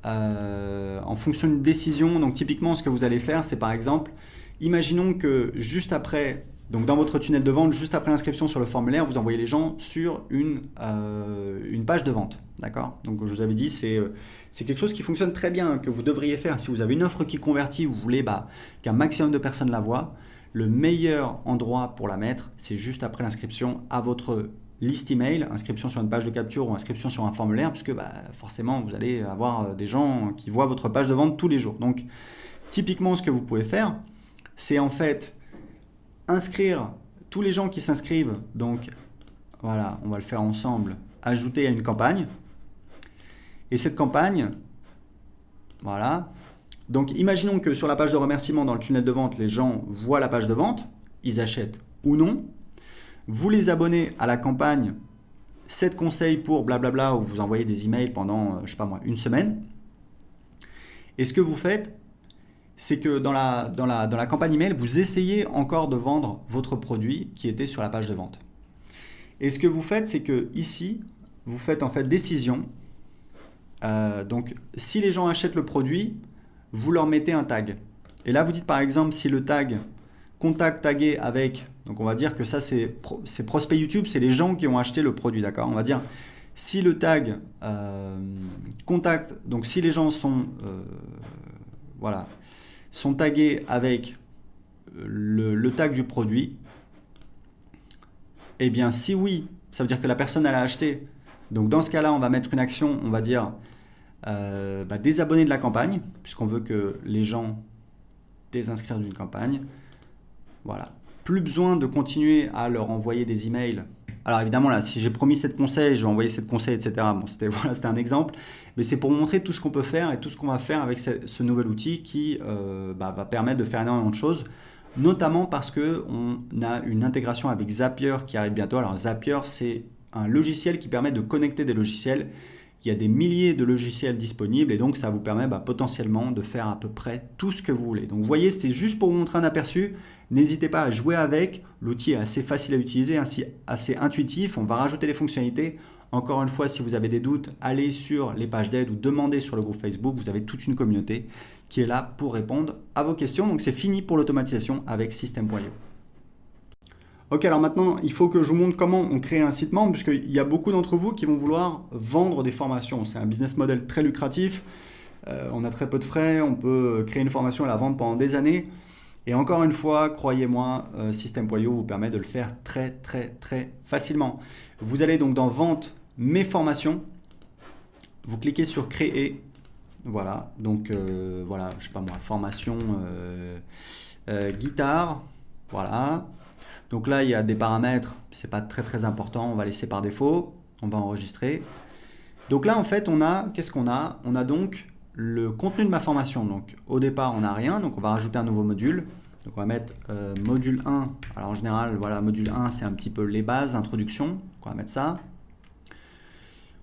en fonction d'une décision, donc typiquement ce que vous allez faire, c'est par exemple, imaginons que juste après, donc dans votre tunnel de vente, juste après l'inscription sur le formulaire, vous envoyez les gens sur une page de vente. D'accord? Donc je vous avais dit, c'est quelque chose qui fonctionne très bien, que vous devriez faire. Si vous avez une offre qui convertit, vous voulez qu'un maximum de personnes la voient, le meilleur endroit pour la mettre, c'est juste après l'inscription à votre liste email, inscription sur une page de capture ou inscription sur un formulaire, puisque forcément vous allez avoir des gens qui voient votre page de vente tous les jours. Donc typiquement ce que vous pouvez faire, c'est en fait inscrire tous les gens qui s'inscrivent, donc voilà, on va le faire ensemble, ajouter à une campagne. Et cette campagne, voilà, donc imaginons que sur la page de remerciement dans le tunnel de vente, les gens voient la page de vente, ils achètent ou non. Vous les abonnez à la campagne 7 conseils pour blablabla, où vous envoyez des emails pendant, je sais pas moi, une semaine. Et ce que vous faites, c'est que dans la campagne email, vous essayez encore de vendre votre produit qui était sur la page de vente. Et ce que vous faites, c'est que ici, vous faites en fait décision. Donc, si les gens achètent le produit, vous leur mettez un tag. Et là, vous dites par exemple, si le tag contact tagué avec, donc on va dire que ça c'est prospect YouTube, c'est les gens qui ont acheté le produit, d'accord? On va dire, si le tag contact, donc si les gens sont sont tagués avec le tag du produit, eh bien si oui, ça veut dire que la personne elle a acheté. Donc dans ce cas-là, on va mettre une action, on va dire désabonner de la campagne, puisqu'on veut que les gens désinscrivent d'une campagne. Voilà. Plus besoin de continuer à leur envoyer des emails. Alors évidemment là, si j'ai promis 7 conseils, je vais envoyer 7 conseils, etc. Bon, c'était un exemple, mais c'est pour vous montrer tout ce qu'on peut faire et tout ce qu'on va faire avec ce nouvel outil qui va permettre de faire énormément de choses, notamment parce qu'on a une intégration avec Zapier qui arrive bientôt. Alors Zapier, c'est un logiciel qui permet de connecter des logiciels. Il y a des milliers de logiciels disponibles et donc ça vous permet potentiellement de faire à peu près tout ce que vous voulez. Donc vous voyez, c'était juste pour vous montrer un aperçu. N'hésitez pas à jouer avec. L'outil est assez facile à utiliser, assez intuitif. On va rajouter les fonctionnalités. Encore une fois, si vous avez des doutes, allez sur les pages d'aide ou demandez sur le groupe Facebook. Vous avez toute une communauté qui est là pour répondre à vos questions. Donc c'est fini pour l'automatisation avec System.io. Ok, alors maintenant, il faut que je vous montre comment on crée un site membre, puisqu'il y a beaucoup d'entre vous qui vont vouloir vendre des formations. C'est un business model très lucratif, on a très peu de frais, on peut créer une formation et la vendre pendant des années. Et encore une fois, croyez-moi, System.io vous permet de le faire très très très facilement. Vous allez donc dans Vente, mes formations, vous cliquez sur Créer, voilà, donc voilà, je sais pas moi, formation guitare, voilà. Donc là, il y a des paramètres, c'est pas très très important, on va laisser par défaut, on va enregistrer. Donc là, en fait, qu'est-ce qu'on a? On a donc le contenu de ma formation. Donc au départ, on n'a rien, donc on va rajouter un nouveau module. Donc on va mettre module 1. Alors en général, voilà, module 1, c'est un petit peu les bases, introduction. Donc on va mettre ça.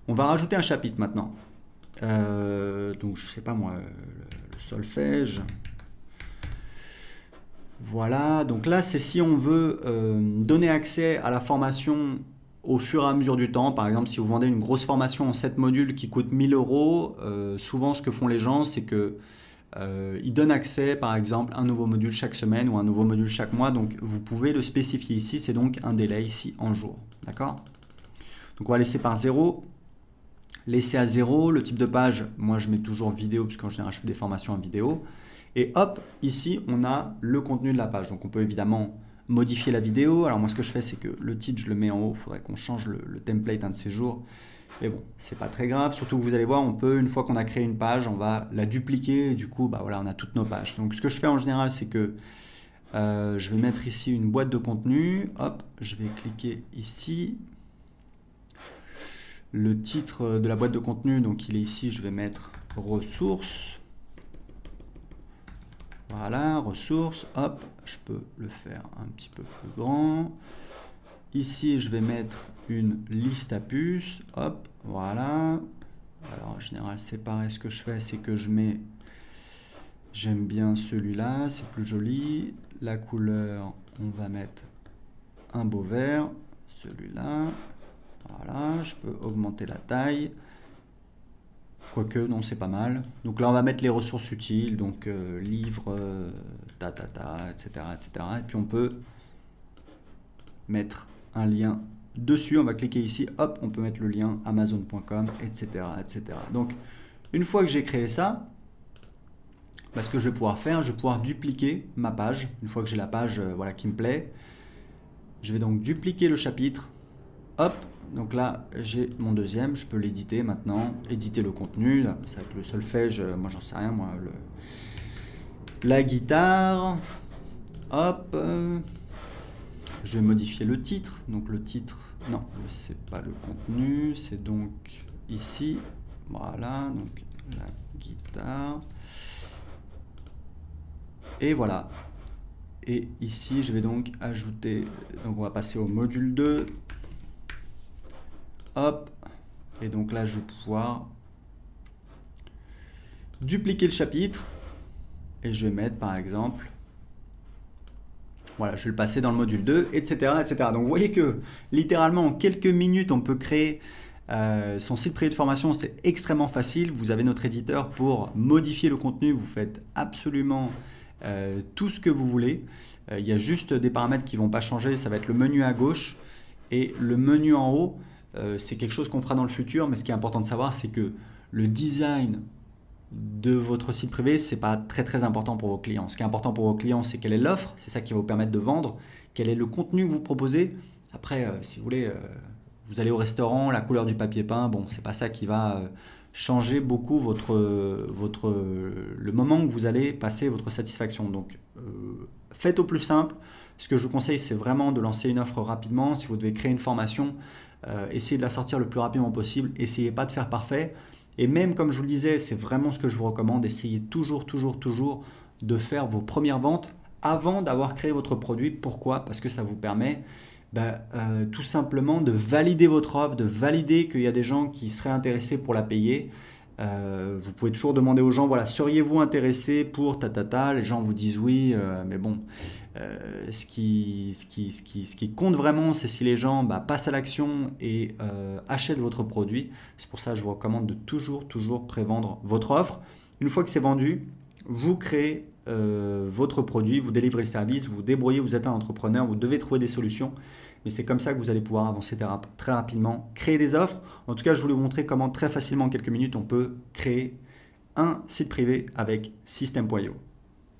On va rajouter un chapitre maintenant. Donc je sais pas moi, le solfège. Voilà, donc là, c'est si on veut donner accès à la formation au fur et à mesure du temps. Par exemple, si vous vendez une grosse formation en 7 modules qui coûte 1000 euros, souvent ce que font les gens, c'est que ils donnent accès, par exemple, à un nouveau module chaque semaine ou un nouveau module chaque mois. Donc, vous pouvez le spécifier ici. C'est donc un délai ici en jours. D'accord? Donc, on va laisser par 0. Laisser à 0. Le type de page, moi, je mets toujours vidéo, parce qu'en général, je fais des formations en vidéo. Et hop, ici, on a le contenu de la page. Donc, on peut évidemment modifier la vidéo. Alors, moi, ce que je fais, c'est que le titre, je le mets en haut. Il faudrait qu'on change le template un de ces jours. Mais bon, c'est pas très grave, surtout que vous allez voir, on peut, une fois qu'on a créé une page, on va la dupliquer et du coup, bah voilà, on a toutes nos pages. Donc ce que je fais en général, c'est que je vais mettre ici une boîte de contenu, hop, je vais cliquer ici. Le titre de la boîte de contenu, donc il est ici, je vais mettre ressources. Voilà, ressources, hop, je peux le faire un petit peu plus grand. Ici, je vais mettre une liste à puces, hop, voilà. Alors en général, c'est pareil, ce que je fais, c'est que je mets, j'aime bien celui-là, c'est plus joli. La couleur, on va mettre un beau vert, celui-là, voilà, je peux augmenter la taille. Quoique, non, c'est pas mal. Donc là, on va mettre les ressources utiles, donc livre, etc., etc. Et puis on peut mettre un lien dessus, on va cliquer ici, hop, on peut mettre le lien amazon.com, etc., etc. Donc, une fois que j'ai créé ça, bah, ce que je vais pouvoir faire, je vais pouvoir dupliquer ma page. Une fois que j'ai la page voilà, qui me plaît, je vais donc dupliquer le chapitre, hop, donc là, j'ai mon deuxième, je peux l'éditer maintenant, éditer le contenu, là, ça va être le solfège, moi j'en sais rien, moi, la guitare, hop, je vais modifier le titre, donc le titre, non, c'est pas le contenu, c'est donc ici, voilà, donc la guitare, et voilà, et ici je vais donc ajouter, donc on va passer au module 2, hop, et donc là je vais pouvoir dupliquer le chapitre, et je vais mettre par exemple, voilà, je vais le passer dans le module 2, etc., etc. Donc vous voyez que littéralement en quelques minutes, on peut créer son site privé de formation. C'est extrêmement facile. Vous avez notre éditeur pour modifier le contenu. Vous faites absolument tout ce que vous voulez. Il y a juste des paramètres qui ne vont pas changer. Ça va être le menu à gauche et le menu en haut. C'est quelque chose qu'on fera dans le futur. Mais ce qui est important de savoir, c'est que le design de votre site privé, c'est pas très important pour vos clients. Ce qui est important pour vos clients, c'est quelle est l'offre, c'est ça qui va vous permettre de vendre, quel est le contenu que vous proposez. Après, si vous voulez, vous allez au restaurant, la couleur du papier peint, bon, c'est pas ça qui va changer beaucoup le moment où vous allez passer votre satisfaction. Donc, faites au plus simple. Ce que je vous conseille, c'est vraiment de lancer une offre rapidement. Si vous devez créer une formation, essayez de la sortir le plus rapidement possible. Essayez pas de faire parfait. Et même comme je vous le disais, c'est vraiment ce que je vous recommande, essayez toujours de faire vos premières ventes avant d'avoir créé votre produit. Pourquoi? Parce que ça vous permet tout simplement de valider votre offre, de valider qu'il y a des gens qui seraient intéressés pour la payer. Vous pouvez toujours demander aux gens, voilà, seriez-vous intéressé pour les gens vous disent oui, mais bon, ce qui compte vraiment, c'est si les gens passent à l'action et achètent votre produit. C'est pour ça que je vous recommande de toujours prévendre votre offre. Une fois que c'est vendu, vous créez votre produit, vous délivrez le service, vous vous débrouillez, vous êtes un entrepreneur, vous devez trouver des solutions. Mais c'est comme ça que vous allez pouvoir avancer très rapidement, créer des offres. En tout cas, je voulais vous montrer comment très facilement, en quelques minutes, on peut créer un site privé avec System.io.